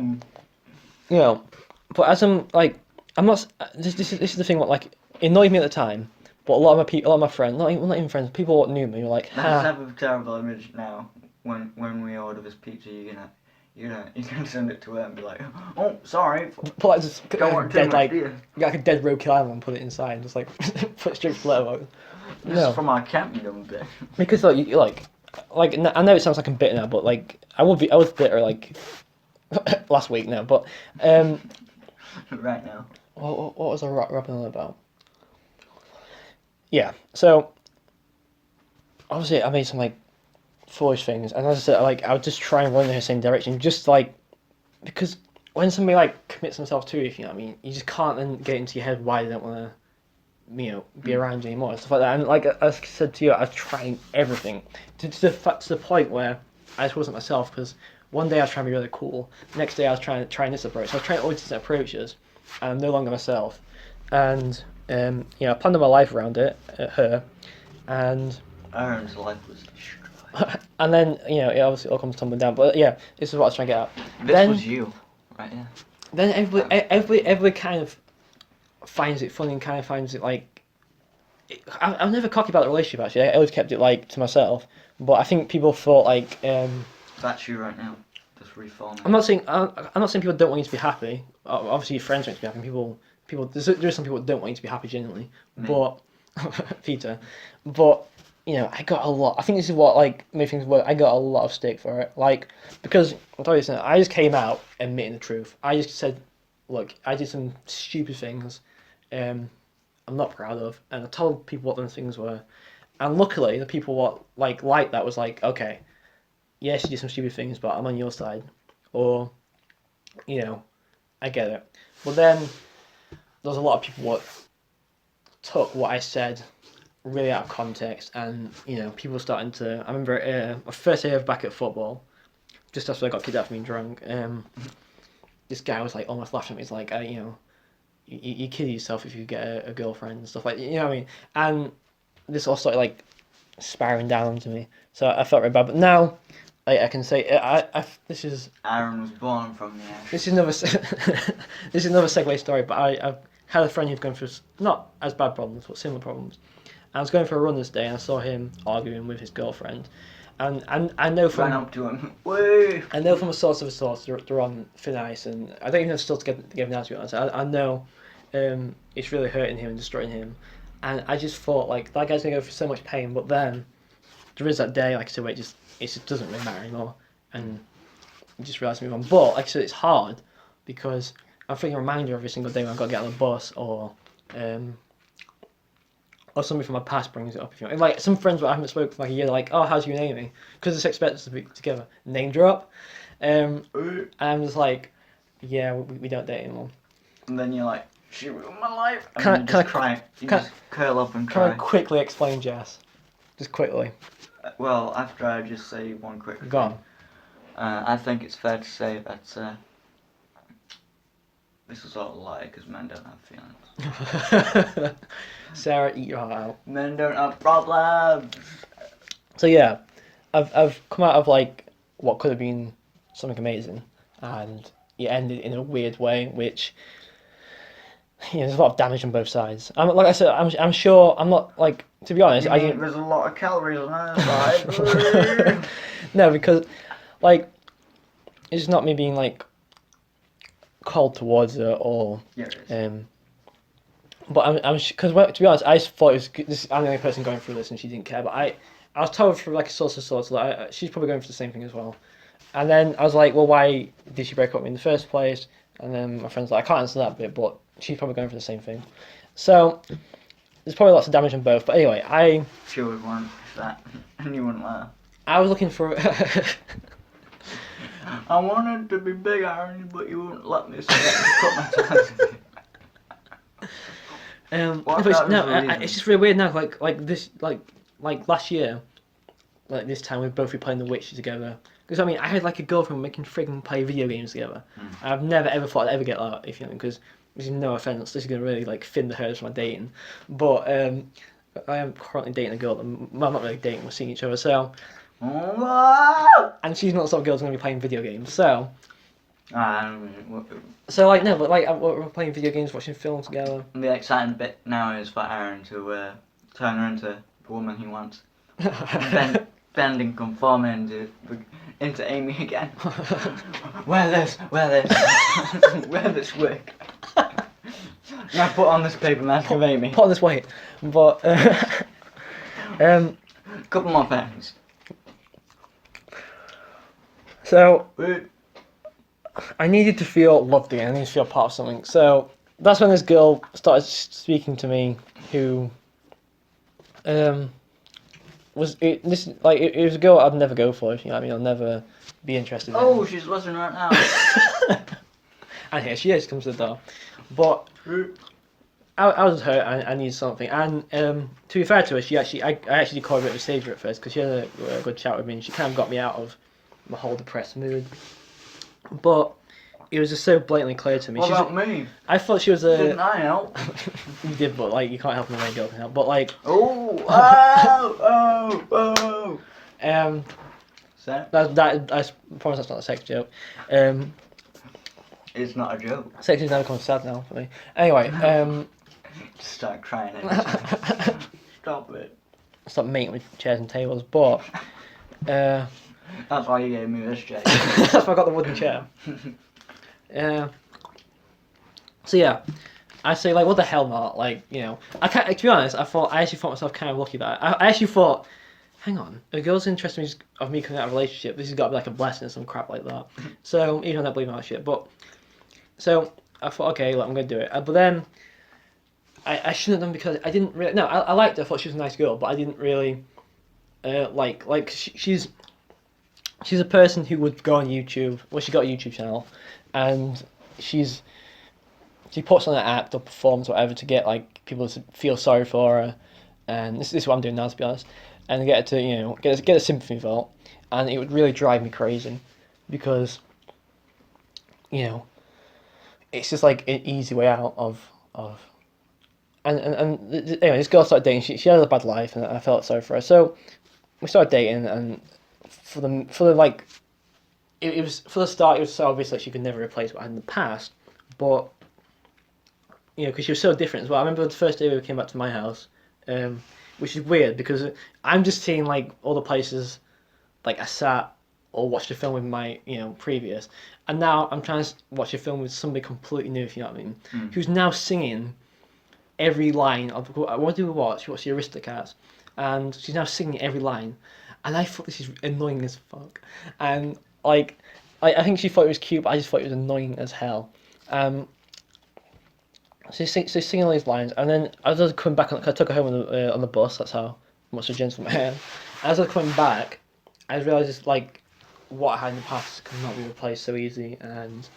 but as I'm like, I'm not. This is the thing. What like annoyed me at the time. But a lot of my friends, not even friends, people what knew me were like, Let's have a terrible image now. When we order this pizza, you're gonna send it to her and be like, oh, sorry. Put like just dead, like, you like a dead roadkill animal and put it inside and just like put straight to letterbox. This is from our camp, you dumb bitch. Because like you like I know it sounds like I'm bitter now, but like I was bitter like last week now, but right now. What was I rapping on about? Yeah, so obviously I made some like foolish things, and as I said, like I would just try and run in the same direction, just like because when somebody like commits themselves to you, if you know what I mean, you just can't then get into your head why they don't want to, be around you anymore and stuff like that. And like I said to you, I was trying everything to the point where I just wasn't myself. Because one day I was trying to be really cool, the next day I was trying this approach. So I was trying all these different approaches, and I'm no longer myself. And I planned my life around it, her, and Aron's life was destroyed. And then it obviously all comes tumbling down. But yeah, this is what I was trying to get at. This was you, right? Yeah. Then everybody kind of finds it funny and kind of finds it like I'm never cocky about the relationship. Actually, I always kept it like to myself. But I think people thought like. That's you right now. Just reforming. I'm not saying people don't want you to be happy. Obviously, your friends want you to be happy. There's some people that don't want you to be happy genuinely. Me. But Peter, but you know, I got a lot. I think this is what like made things work. I got a lot of stick for it, like because I'll tell you something. I just came out admitting the truth. I just said, look, I did some stupid things. I'm not proud of, and I told people what those things were, and luckily the people what like that was like, okay, yes, you did some stupid things, but I'm on your side, or you know, I get it. But then there's a lot of people what took what I said really out of context, and you know, people were starting to. I remember my first day of back at football, just after I got kidnapped for being drunk. This guy was like almost laughing at me. He's like, you know. You kill yourself if you get a girlfriend and stuff like that, you know what I mean? And this all started like spiraling down onto me, so I felt really bad. But now I can say this is Aron was born from the ash. this is another this is another segue story. But I've had a friend who's going through not as bad problems but similar problems. I was going for a run this day and I saw him arguing with his girlfriend, and I know from Ran up to him. Woo! I know from a source of a source they're on thin ice, and I don't even know if they're still together now, to be honest. I know it's really hurting him and destroying him, and I just thought like that guy's gonna go through so much pain, but then there is that day, like I said, where it just doesn't really matter anymore, and you just realise to move on. But like I said, it's hard because I'm feeling a reminder every single day when I've got to get on the bus or somebody from my past brings it up. If you know. Like some friends that I haven't spoken for like a year, they're like, "Oh, how's you and Amy?" Because it's expected us to be together. Name drop. And I'm just like, "Yeah, we don't date anymore." And then you're like, "She ruined my life." And Can I- you can just I- cry. You can- just curl up and Can I cry. quickly explain, Jess? Just quickly. Well, after I just say one quick thing. Go on. I think it's fair to say that this is all a lie because men don't have feelings. Sarah, eat your heart out. Men don't have problems. So yeah, I've come out of like what could have been something amazing, and it ended in a weird way, which there's a lot of damage on both sides. Like I said, I'm sure I'm not like, to be honest. There's a lot of calories on our side. No, because like it's not me being like cold towards her or Yeah, it is. But I'm because to be honest, I just thought I'm the only person going through this and she didn't care. But I was told through like a source of sorts like she's probably going through the same thing as well. And then I was like, well, why did she break up with me in the first place? And then my friend's like, I can't answer that bit, but she's probably going through the same thing. So there's probably lots of damage on both. But anyway, She would want that, and you wouldn't laugh. I was looking for. I wanted to be big, Aron, but you wouldn't let me, so I had to cut my tongue. But it's just really weird now. Like this, like last year, like this time we'd both be playing The Witcher together. Because I mean, I had like a girlfriend making friggin' play video games together. I've never ever thought I'd ever get that, if you know, because this is no offense, this is gonna really like thin the herd for my dating. But I am currently dating a girl. Well, I'm not really dating. We're seeing each other. So, and she's not the sort of girl who's gonna be playing video games. So. So like no, but like we're playing video games, watching films together. The exciting bit now is for Aron to turn her into the woman he wants, bend and conform into Amy again. Wear this, wear this wig. Now put on this paper mask of Amy. Put on this weight, but couple more things. So. I needed to feel loved again. I needed to feel part of something. So that's when this girl started speaking to me, who was it was a girl I'd never go for. You know what I mean? I'll never be interested in. Oh, she's listening right now. And here she is, comes to the door. But I was hurt. I needed something. And to be fair to her, I actually called her a bit of a saviour at first because she had a good chat with me and she kind of got me out of my whole depressed mood. But it was just so blatantly clear to me. What about me? I thought she was a. Didn't I help? You did, but like you can't help in the way a girl can help. But like. Oh! So? I promise that's not a sex joke. It's not a joke. Sex is now becoming sad now for me. Anyway, Just start crying. Stop it. stop mating with chairs and tables, but That's why you gave me this chair. that's why I got the wooden chair. So yeah, I say like, what the hell not? Like, you know, to be honest, I actually thought myself kind of lucky that I actually thought, hang on, a girl's interested of me coming out of a relationship. This has got to be like a blessing or some crap like that. So even though I don't believe in that shit, but so I thought, okay, like, I'm gonna do it. But then I shouldn't have done because I didn't really. No, I liked her. I thought she was a nice girl, but I didn't really she's a person who would go on YouTube. Well, she got a YouTube channel, and she puts on an act or performs whatever to get like people to feel sorry for her, and this is what I'm doing now, to be honest, and get her to, you know, get a sympathy vote, and it would really drive me crazy, because, you know, it's just like an easy way out of and anyway, this girl started dating. She had a bad life, and I felt sorry for her. So we started dating, and for the like, it was, for the start, it was so obvious that she could never replace what I had in the past, but, you know, because she was so different as well. I remember the first day we came back to my house, which is weird because I'm just seeing like all the places like I sat or watched a film with my, you know, previous, and now I'm trying to watch a film with somebody completely new, if you know what I mean, who's now singing every line of what do we watch? We watch the Aristocats, and she's now singing every line, and I thought this is annoying as fuck, and like I think she thought it was cute, but I just thought it was annoying as hell. So she's singing all these lines, and then as I was coming back, I took her home on the bus. That's how much a gentleman I am. As I was coming back, I realised it's like what I had in the past could not be replaced so easy, and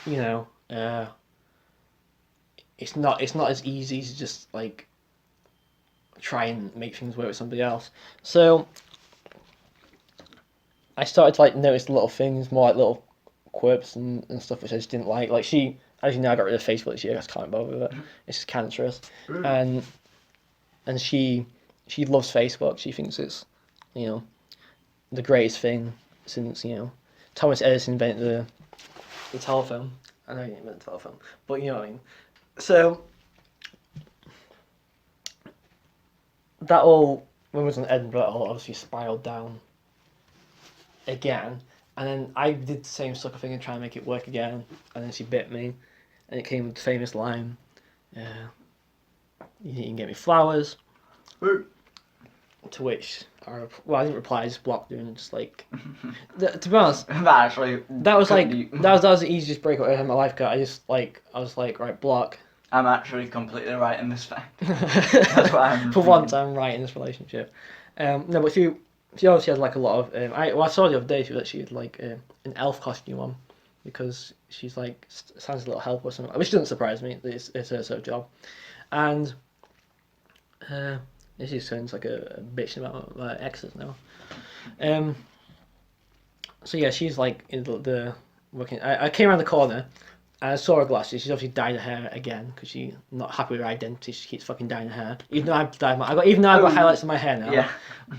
you know, it's not as easy to just like try and make things work with somebody else. So I started to like notice little things, more like little quirks and stuff which I just didn't like. Like she, as you know, I got rid of Facebook this year. I just can't bother with it. It's just cancerous. And she loves Facebook. She thinks it's, you know, the greatest thing since, you know, Thomas Edison invented the telephone. I know he invented the telephone, but you know what I mean. So that all, when we was in Edinburgh, it all obviously spiraled down again, and then I did the same sucker thing and try and make it work again, and then she bit me, and it came with the famous line, you can get me flowers, to which I didn't reply, I just blocked her, and just like, to be honest, that was the easiest breakup I had in my life, because I was like, right, block. I'm actually completely right in this fact. That's what I'm For once, I'm right in this relationship. No, but she obviously had like a lot of. I saw the other day she had like an elf costume on, because she's like Santa's little helper or something, which doesn't surprise me. It's her sort of job, and this just sounds like a bitch about my exes now. So yeah, she's like in the working. I came around the corner. And I saw her glasses. She's obviously dyed her hair again because she's not happy with her identity. She keeps fucking dyeing her hair. Even though I've dyed my, I've got highlights in my hair now. Yeah.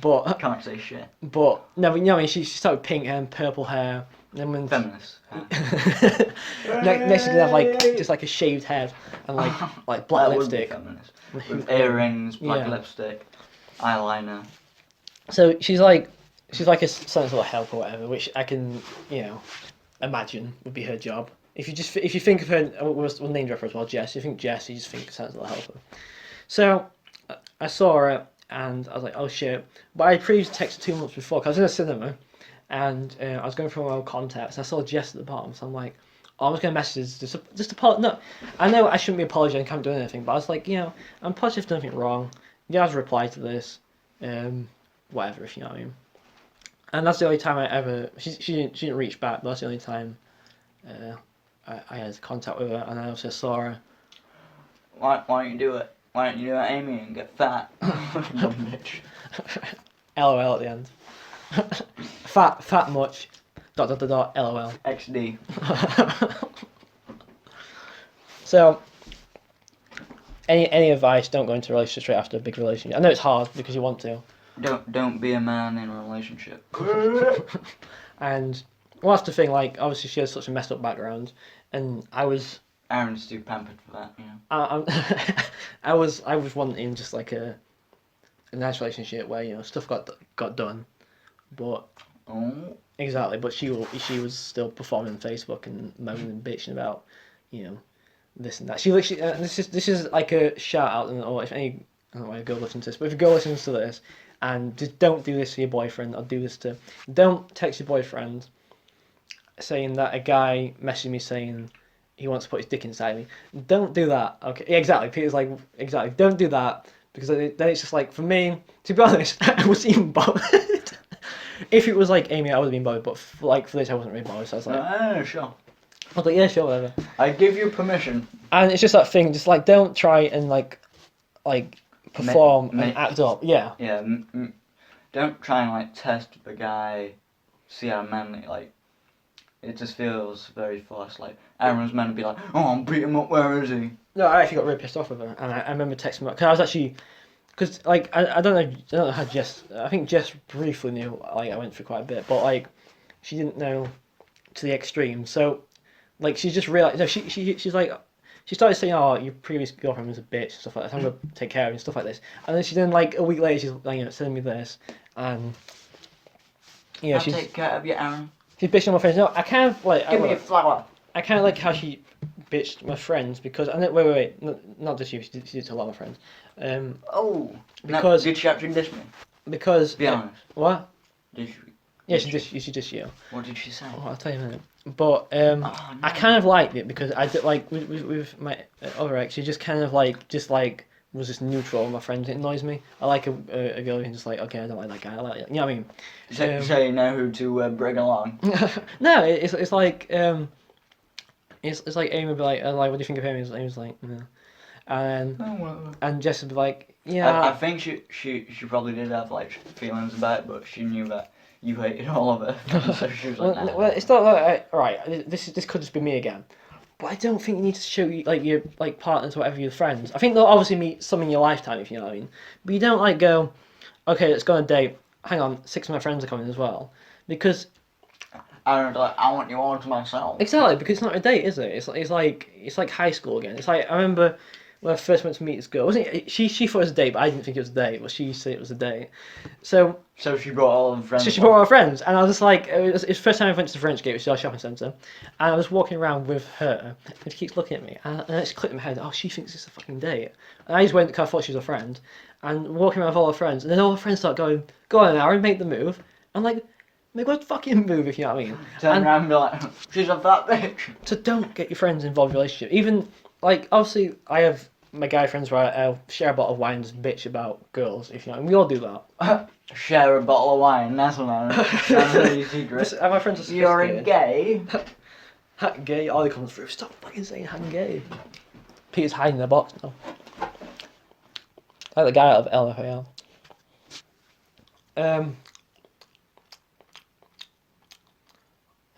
But can't say shit. But no, but you know what I mean. She started with pink hair and purple hair. And then when Feminist. next she's gonna have like just like a shaved head and like black lipstick. Would be feminist. With earrings, black lipstick, eyeliner. So she's like a Santa's little help or whatever, which I can, you know, imagine would be her job. If you think of her, we'll name drop her as well, Jess. If you think Jess, you just think Santa's little helper. So I saw her and I was like, oh shit. But I previously texted 2 months before because I was in a cinema and I was going through my old contacts and I saw Jess at the bottom. So I'm like, oh, I'm just going to message just apologize. No, I know I shouldn't be apologizing, can't do anything, but I was like, you know, I'm positive I've done nothing wrong. You have to reply to this, whatever, if you know what I mean. And that's the only time I ever, she didn't reach back, but that's the only time I had contact with her, and I also saw her. Why don't you do it? Why don't you do it, Amy, and get fat? Dumb bitch. LOL at the end. fat much. ... LOL. XD. So, any advice? Don't go into a relationship straight after a big relationship. I know it's hard because you want to. Don't be a man in a relationship. And well, that's the thing. Like, obviously, she has such a messed up background, and I was Aaron's too pampered for that, you know. I was wanting just like a nice relationship where, you know, stuff got done, but exactly. But she was still performing on Facebook and moaning and bitching about, you know, this and that. She literally this is like a shout out, or if any, I don't know why a girl listens to this, but if a girl listens to this, and just don't do this to your boyfriend, or don't text your boyfriend saying that a guy messaged me saying he wants to put his dick inside me. Don't do that. Okay, yeah, exactly. Peter's like, exactly. Don't do that, because then it's just like, for me, to be honest, I wasn't even bothered. If it was like Amy, I would have been bothered, but for this, I wasn't really bothered. So I was like, sure. I was like, yeah, sure, whatever. I give you permission. And it's just that thing, just like, don't try and like perform and act up. Yeah. Yeah. Don't try and like test the guy, see how manly, like. It just feels very forced. Like Aaron's meant to be like, oh, I'm beat him up. Where is he? No, I actually got really pissed off with her, and I remember texting her because I was actually, because like I don't know how Jess. I think Jess briefly knew. Like I went through quite a bit, but like she didn't know to the extreme. So like she just realized. No, she's like. She started saying, "Oh, your previous girlfriend was a bitch," and stuff like that. I'm gonna take care of her and stuff like this. And then like a week later, she's like, sending me this, and I'll take care of you, Aaron. She's bitching on my friends. No, I kind of like. Give me a flower. I kind of like how she bitched my friends because. And wait, not just you. She did to a lot of my friends. Because did she actually diss me? Because. Be honest. What? Did she? Yeah, she dissed you. What did she say? Oh, I'll tell you in a minute. But I kind of liked it because I did like with my other ex. She just kind of like was just neutral with my friends. It annoys me. I like a girl who's just like, okay, I don't like that guy. I like it. You know what I mean? So you know who to bring along. No, it's like it's like Amy would be like, what do you think of him? Amy's like, no. And Jess would be like, yeah. I think she probably did have like feelings about it, but she knew that you hated all of it. So she was like, nah. Well, it's not like right. This could just be me again. But I don't think you need to show your partners, whatever, your friends. I think they'll obviously meet some in your lifetime, if you know what I mean. But you don't like go, okay, let's go on a date. Hang on, 6 of my friends are coming as well, because I want you all to myself. Exactly, because it's not a date, is it? It's like high school again. It's like I remember when I first went to meet this girl. Wasn't it? She thought it was a date, but I didn't think it was a date. But she said it was a date. So she brought all her friends. So she brought all her friends, and I was just like, it's the first time I went to the Fringe Gate, which is our shopping centre, and I was walking around with her, and she keeps looking at me, and it just clicked in my head, oh, she thinks it's a fucking date. And I just went because I thought she was a friend, and walking around with all her friends, and then all her friends start going, go on, Aaron, make the move. I'm like, make what fucking move, if you know what I mean. Turn around and be like, she's a fat bitch. So don't get your friends involved in a relationship. Even, like, obviously, I have my guy friends where I'll share a bottle of wine and just bitch about girls, if you know, and we all do that. Share a bottle of wine, that's what that's a secret. My friends are You're gay. Gay, all he comes through. Stop fucking saying I'm gay. Peter's hiding in the box now. Like the guy out of LFAL.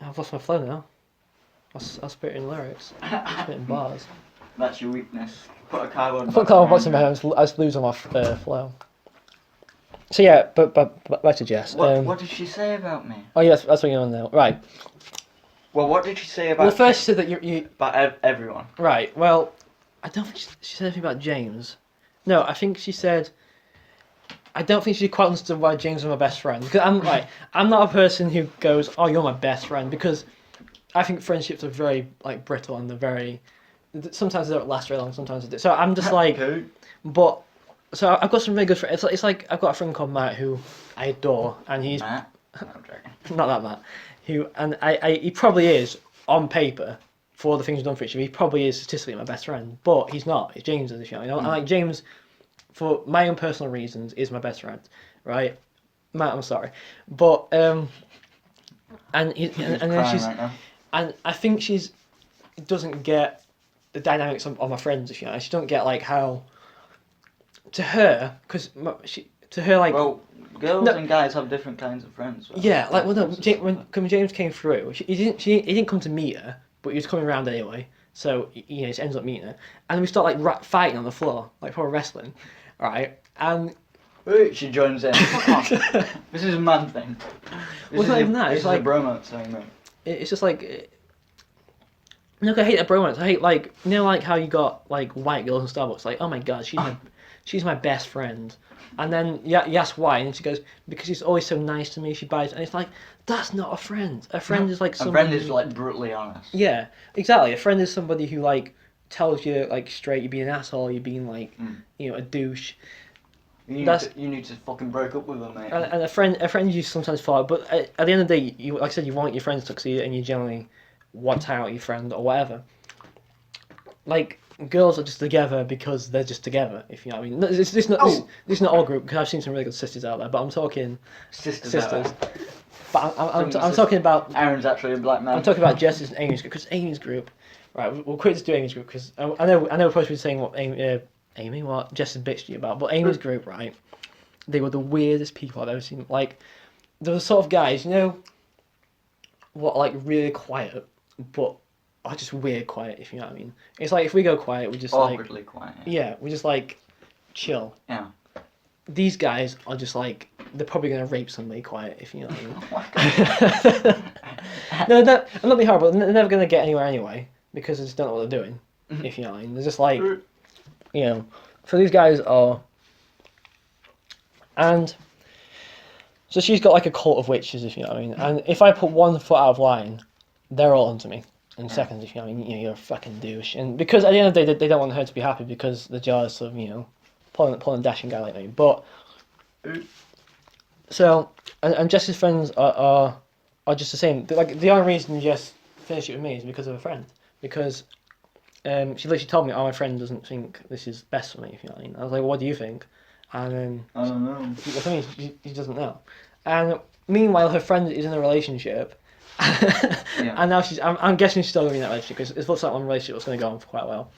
I've lost my flow now. I was spitting lyrics. Spitting bars. That's your weakness. Put a cardboard box in my head. I was losing my flow. So yeah, but back to Jess. What did she say about me? Oh yeah, that's what you're on now. Right. Well, what did she say about? Well, first she said that you. About everyone. Right. Well, I don't think she said anything about James. No, I think she said. I don't think she quite understood why James was my best friend. Because I'm not a person who goes, "Oh, you're my best friend," because I think friendships are very brittle and they're very. Sometimes they don't last very long. Sometimes they do. So I'm just like, but. So I've got some really good friends. It's like I've got a friend called Matt who I adore, and he's Matt. No, I'm joking. Not that Matt. He probably is on paper for all the things he's done for each other. He probably is statistically my best friend, but he's not. It's James, if you know. And like James, for my own personal reasons, is my best friend, right? Matt, I'm sorry, but and then she's right now. And I think she's doesn't get the dynamics of my friends, if you know. She don't get how. To her, because well, girls and guys have different kinds of friends. Right? Yeah, when James came through, he didn't come to meet her, but he was coming around anyway. So he ends up meeting her, and we start fighting on the floor, for wrestling, right? And she joins in. This is a man thing. It's not even that. It's like a bromance thing, mate. It's just like. Look, I hate that bromance. I hate like like how you got like white girls in Starbucks. Like, oh my god, she's my best friend. And then you ask why, and she goes, because she's always so nice to me. She buys, and it's like that's not a friend. A friend is like A somebody. friend is like brutally honest. Yeah, exactly. A friend is somebody who like tells you like straight you're being an asshole, you're being like a douche. You need to fucking break up with them, mate. And a friend you sometimes fall out, but at the end of the day, you like I said, you want your friends to succeed, and you generally want to hang out with your friend or whatever. Like girls are just together because they're just together. If you know what I mean. This is not all group because I've seen some really good sisters out there, but I'm talking sisters. But I'm talking about. Aaron's actually a black man. I'm talking about Jess's and Amy's group because Amy's group. Right, we'll quit just do Amy's group because I know we're supposed to be saying what Amy, what Jess has bitched you about, but Amy's group, right? They were the weirdest people I've ever seen. Like, there were sort of guys, what, like really quiet, but are just weird quiet, if you know what I mean. It's like if we go quiet, we just awkwardly quiet. Yeah, we just like chill. Yeah. These guys are just like they're probably gonna rape somebody quiet, if you know what I mean. No, I'm not being horrible. They're never gonna get anywhere anyway because they just don't know what they're doing. If you know what I mean, they're just like, So these guys are, and so she's got like a cult of witches, if you know what I mean. And if I put 1 foot out of line, they're all onto me in seconds, if you know what I mean. You're a fucking douche, and because at the end of the day, they don't want her to be happy because they're jealous of pulling a dashing guy like me. But so and Jess's friends are just the same. Like the only reason Jess finished it with me is because of a friend. Because she literally told me, "Oh, my friend doesn't think this is best for me." If you know what I mean. I was like, "What do you think?" And I don't know. What I mean, she doesn't know. And meanwhile, her friend is in a relationship, and now I'm guessing she's still going to be in that relationship because it looks like one relationship was going to go on for quite a while.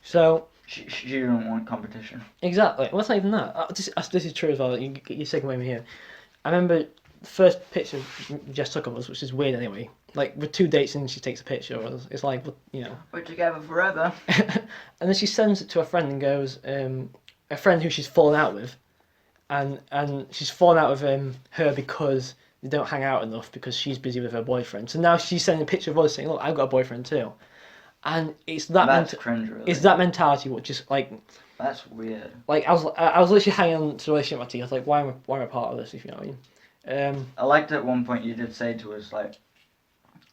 So. She don't want competition. Exactly. Well, it's not even that. This is true as well. You're segueing me here. I remember the first picture Jess took of us, which is weird anyway. Like, with 2 dates and she takes a picture of us. It's like, We're together forever. And then she sends it to a friend and goes, a friend who she's fallen out with. And she's fallen out with her because they don't hang out enough because she's busy with her boyfriend. So now she's sending a picture of us saying, look, I've got a boyfriend too. And it's that cringe, really. It's that mentality which is like. That's weird. Like I was literally hanging on to the relationship with my teeth. I was like, why am I part of this? If you know what I mean. I liked at one point you did say to us like,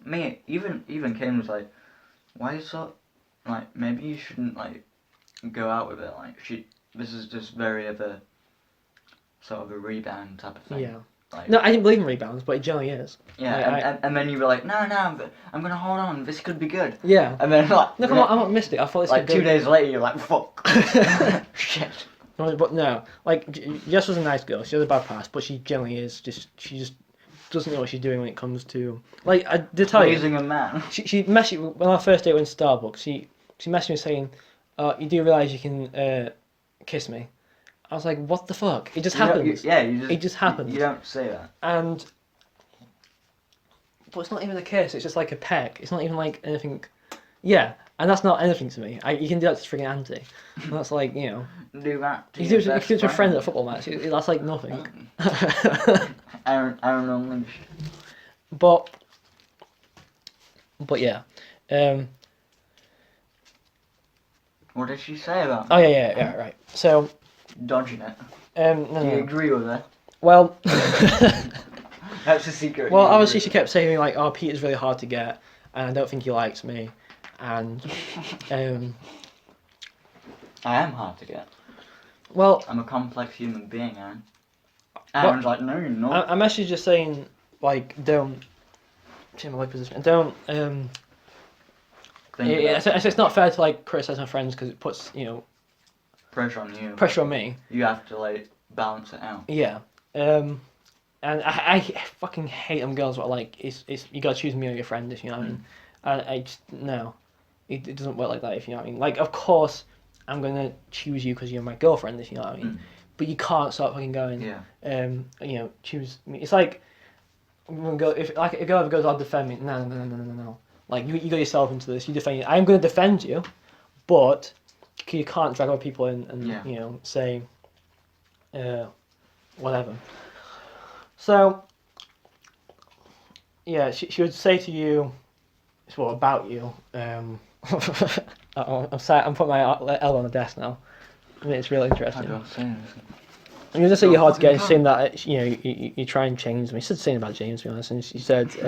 me even Kane was like, why you so like maybe you shouldn't like go out with it like this is just very of a sort of a rebound type of thing. Yeah. Like, no, I didn't believe in rebounds, but it generally is. Yeah, and then you were like, no, I'm gonna hold on. This could be good. Yeah. And then like, no, I'm not missed it. I thought this like could 2 days later, you're like, fuck. Shit. But no, like Jess was a nice girl. She has a bad past, but she generally is she just doesn't know what she's doing when it comes to like I did tell you. Pleasing a man. She messaged when our first date went to Starbucks. She messaged me saying, "You do realise you can kiss me?" I was like, what the fuck? It just happens. It just happens. You don't say that. But it's not even the kiss. It's just like a peck. It's not even like anything. Yeah, and that's not anything to me. You can do that to freaking auntie. And that's like, Do that to you your do it best to a friend friend at a football match. That's like nothing. Aron Unleashed. But yeah. What did she say about? Oh yeah, right. So. Dodging it. No. Do you agree with her? Well. That's a secret. Well, obviously she kept saying like, "Oh, Peter's really hard to get, and I don't think he likes me," and I am hard to get. Well, I'm a complex human being, Aaron. Aaron's like, no, you're not. I'm actually just saying, like, don't change my leg position. Don't. It's not fair to like criticize my friends because it puts pressure on you. Pressure on me. You have to like balance it out. Yeah. And I fucking hate them girls. What like it's you gotta choose me or your friend if you know what I mean. And I just no, it doesn't work like that if you know what I mean. Like of course I'm gonna choose you because you're my girlfriend if you know what I mean. But you can't start fucking going. Yeah. Choose me. It's like if like a girl ever goes, I'll defend me. No. Like you got yourself into this. You defend. I'm gonna defend you, but you can't drag other people in and say whatever. So yeah, she would say to you, it's what about you. I'm sorry, I'm putting my elbow on the desk now. I mean, it's really interesting. I'm just saying you're hard to get, saying that you try and change me. She said the same about James, to be honest, and she said she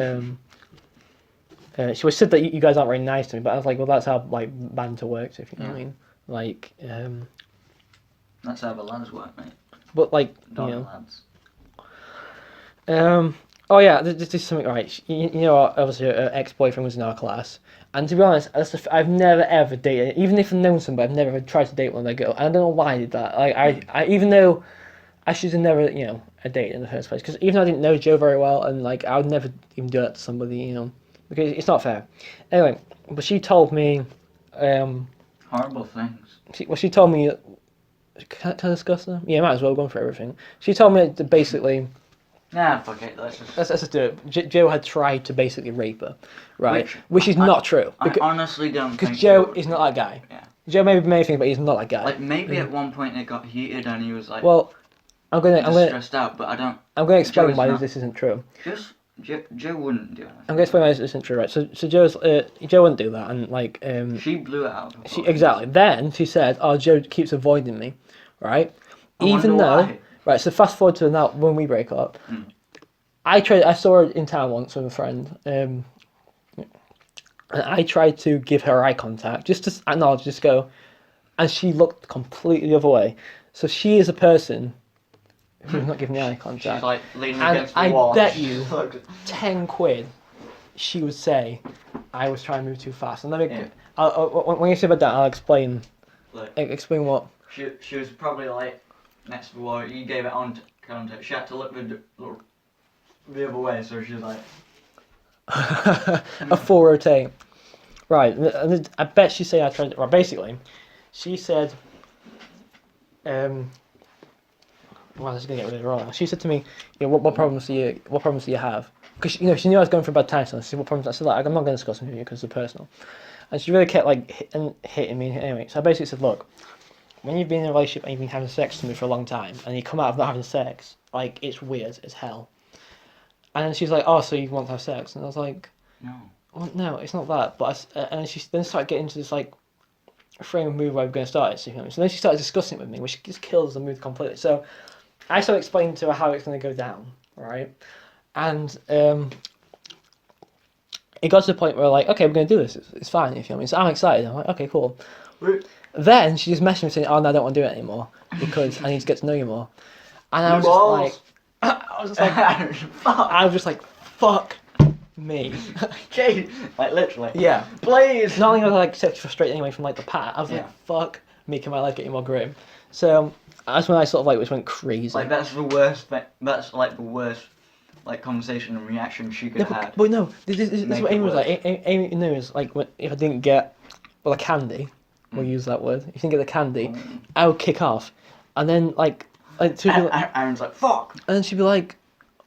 said that you guys aren't very nice to me, but I was like, well, that's how like banter works, if you know what I mean. Like, that's how the lads work, mate. But like, Lads. Oh yeah, this is something right. Obviously, her ex-boyfriend was in our class, and to be honest, I've never ever dated. Even if I've known somebody, I've never ever tried to date one of their girls. And I don't know why I did that. Like, I even though I should have never, a date in the first place, because even though I didn't know Joe very well, and like I would never even do that to somebody, because it's not fair. Anyway, but she told me, horrible things. She told me. Can I discuss them? Yeah, might as well go for everything. She told me to basically. Nah, fuck it. Let's just do it. Joe had tried to basically rape her, right? Which is not true. I honestly don't think. Because Joe is not that guy. Yeah. Joe may think, but he's not that guy. Like maybe at one point it got heated and he was like. Well, I'm gonna stressed out, but I don't. I'm gonna explain why this isn't true. Joe wouldn't do it. I'm gonna explain why this isn't true, right? So Joe wouldn't do that, and like she blew it out. Exactly. Then she said, "Oh, Joe keeps avoiding me," right? Even though. Why. Right, so fast forward to now when we break up. I saw her in town once with a friend, and I tried to give her eye contact, just to acknowledge, just go, and she looked completely the other way. So she is a person who's not giving me eye contact. She's like leaning and against the wall. I bet you 10 quid she would say I was trying to move too fast. And let me, when you say about that, I'll explain. Explain what? She was probably like next to the wall. You gave it on contact. She had to look the other way, so she's like a full rotate. Right, and I bet she said I tried. Right, basically, she said, well, this is gonna get really wrong. She said to me, what problems do you have? Because she knew I was going through a bad time, so she said, what problems? I said, like, I'm not going to discuss them with you because they're personal. And she really kept like hitting me anyway. So I basically said, look, when you've been in a relationship and you've been having sex with me for a long time, and you come out of not having sex, like, it's weird as hell. And then she's like, oh, so you want to have sex? And I was like, no. Well, no, it's not that. But and she then started getting into this like frame of mood where we're going to start it. So then she started discussing it with me, which just kills the mood completely. So I started explaining to her how it's going to go down, right? And it got to the point where like, okay, we're going to do this. It's fine, if you know what I mean. So I'm excited. I'm like, okay, cool. Then she just messaged me saying, oh, no, I don't want to do it anymore because I need to get to know you more. And I was just like, fuck me. Jeez, like literally. Yeah. Please. Not only was I like sexually frustrated anyway from like the pat, I was like, fuck, making my life getting more grim. So that's when I sort of like just went crazy. Like that's the worst. That's like the worst like conversation and reaction she could have had. But no, this is what Amy was like. Amy knows like if I didn't get a candy, we'll use that word. If you didn't get the candy, I would kick off, and then like Aaron's like fuck, and then she'd be like,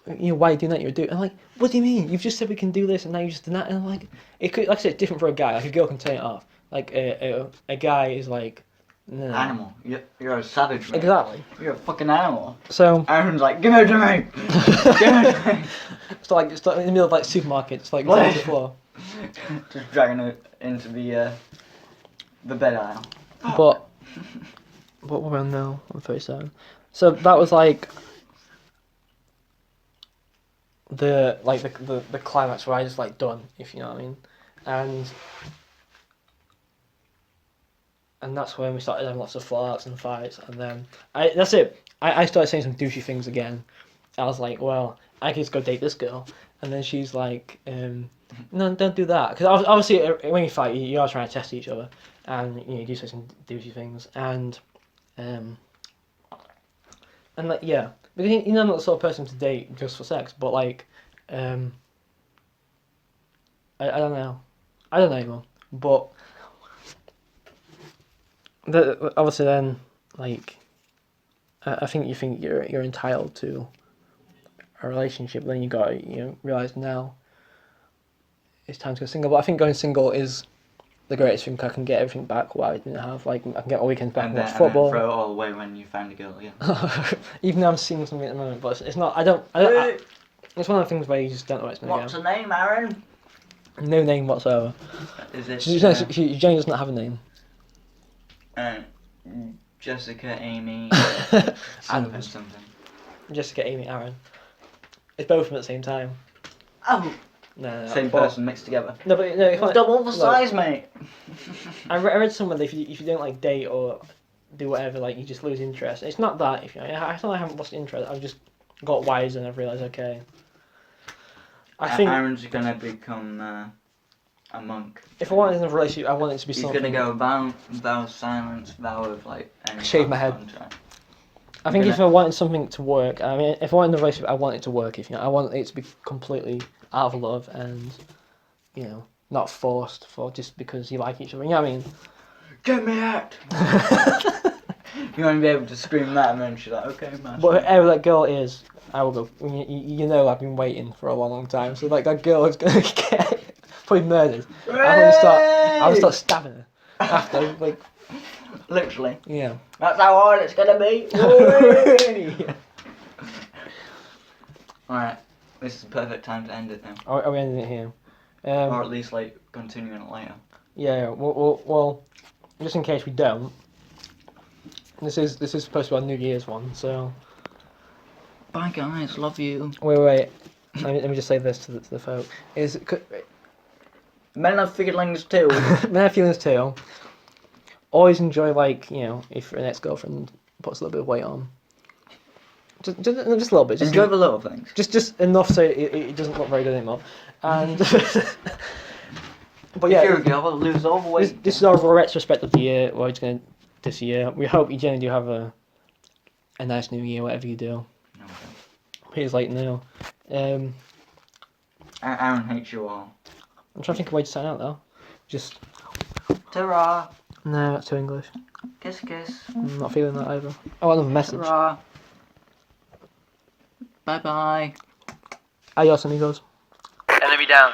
why are you doing that? You're doing. I'm like, what do you mean? You've just said we can do this, and now you just done that. And I'm like, it could, like I said, it's different for a guy. Like a girl can turn it off. Like a guy is like, no. Animal. You're a savage. Man. Exactly. You're a fucking animal. So Aaron's like, give it to me. Give it to me. It's like in the middle of like supermarket. It's like on the floor. Just dragging it into the bed aisle. But we're on now. I'm 37. So that was like the climax where I just like done, if you know what I mean, and that's when we started having lots of fallouts and fights, and then that's it. I started saying some douchey things again. I was like, well, I can just go date this girl, and then she's like, no, don't do that, because obviously when you fight, you are trying to test each other, and you do say some douchey things, and like yeah. Because I'm not the sort of person to date just for sex, but like, I don't know anymore. But obviously then, like, I think you think you're entitled to a relationship, then you got to realise now it's time to go single. But I think going single is the greatest thing. I can get everything back what I didn't have. Like I can get my weekends back and watch football. And then throw it all away when you find a girl again. Even though I'm seeing something at the moment, but it's not. It's one of the things where you just don't know what's going to go. What's her name, Aaron? No name whatsoever. Is it She Jane does not have a name. Jessica, Amy, Adams. something. Jessica, Amy, Aron. It's both of them at the same time. Oh! No, Same person mixed together. No, but no, Double the size, mate! I read somewhere that if you don't like date or do whatever, like you just lose interest. It's not that. I thought I haven't lost interest. I've just got wise and I've realised okay. I think Aaron's gonna become a monk. if I wanted in a relationship, I want it to be He's something. gonna go vow of silence, vow of like. Shave my head. I think if I wanted something to work, I mean, if I wanted a relationship, I want it to work. I want it to be completely out of love and, not forced for just because you like each other. You know what I mean? Get me out! You want to be able to scream that and then she's like, okay, man. But whoever that girl is, I will go. I've been waiting for a long, long time. So like that girl is gonna get probably murdered. I will start stabbing her after like. Literally. Yeah. That's how hard it's gonna be. Alright, this is the perfect time to end it now. Are we ending it here? Or at least like continuing it later. Yeah. Well, just in case we don't. This is supposed to be our New Year's one, so. Bye guys, love you. Wait. Let me just say this to the folk. Men have feelings too. Men have feelings too. Always enjoy if your next girlfriend puts a little bit of weight on. Just a little bit. Just enjoy the little things. Just enough so it doesn't look very good anymore. And but yeah, if you're a girl, we'll lose all the weight. This is our retrospect of the year. What it's going this year. We hope you generally do have a nice new year, whatever you do. No, Here's like now. Aaron hates you all. I'm trying to think of a way to sign out though. Just. Ta-ra. No, that's too English. Kiss, kiss. I'm not feeling that either. Oh, another message. Ta-ra. Bye-bye. Adios, amigos. Enemy down.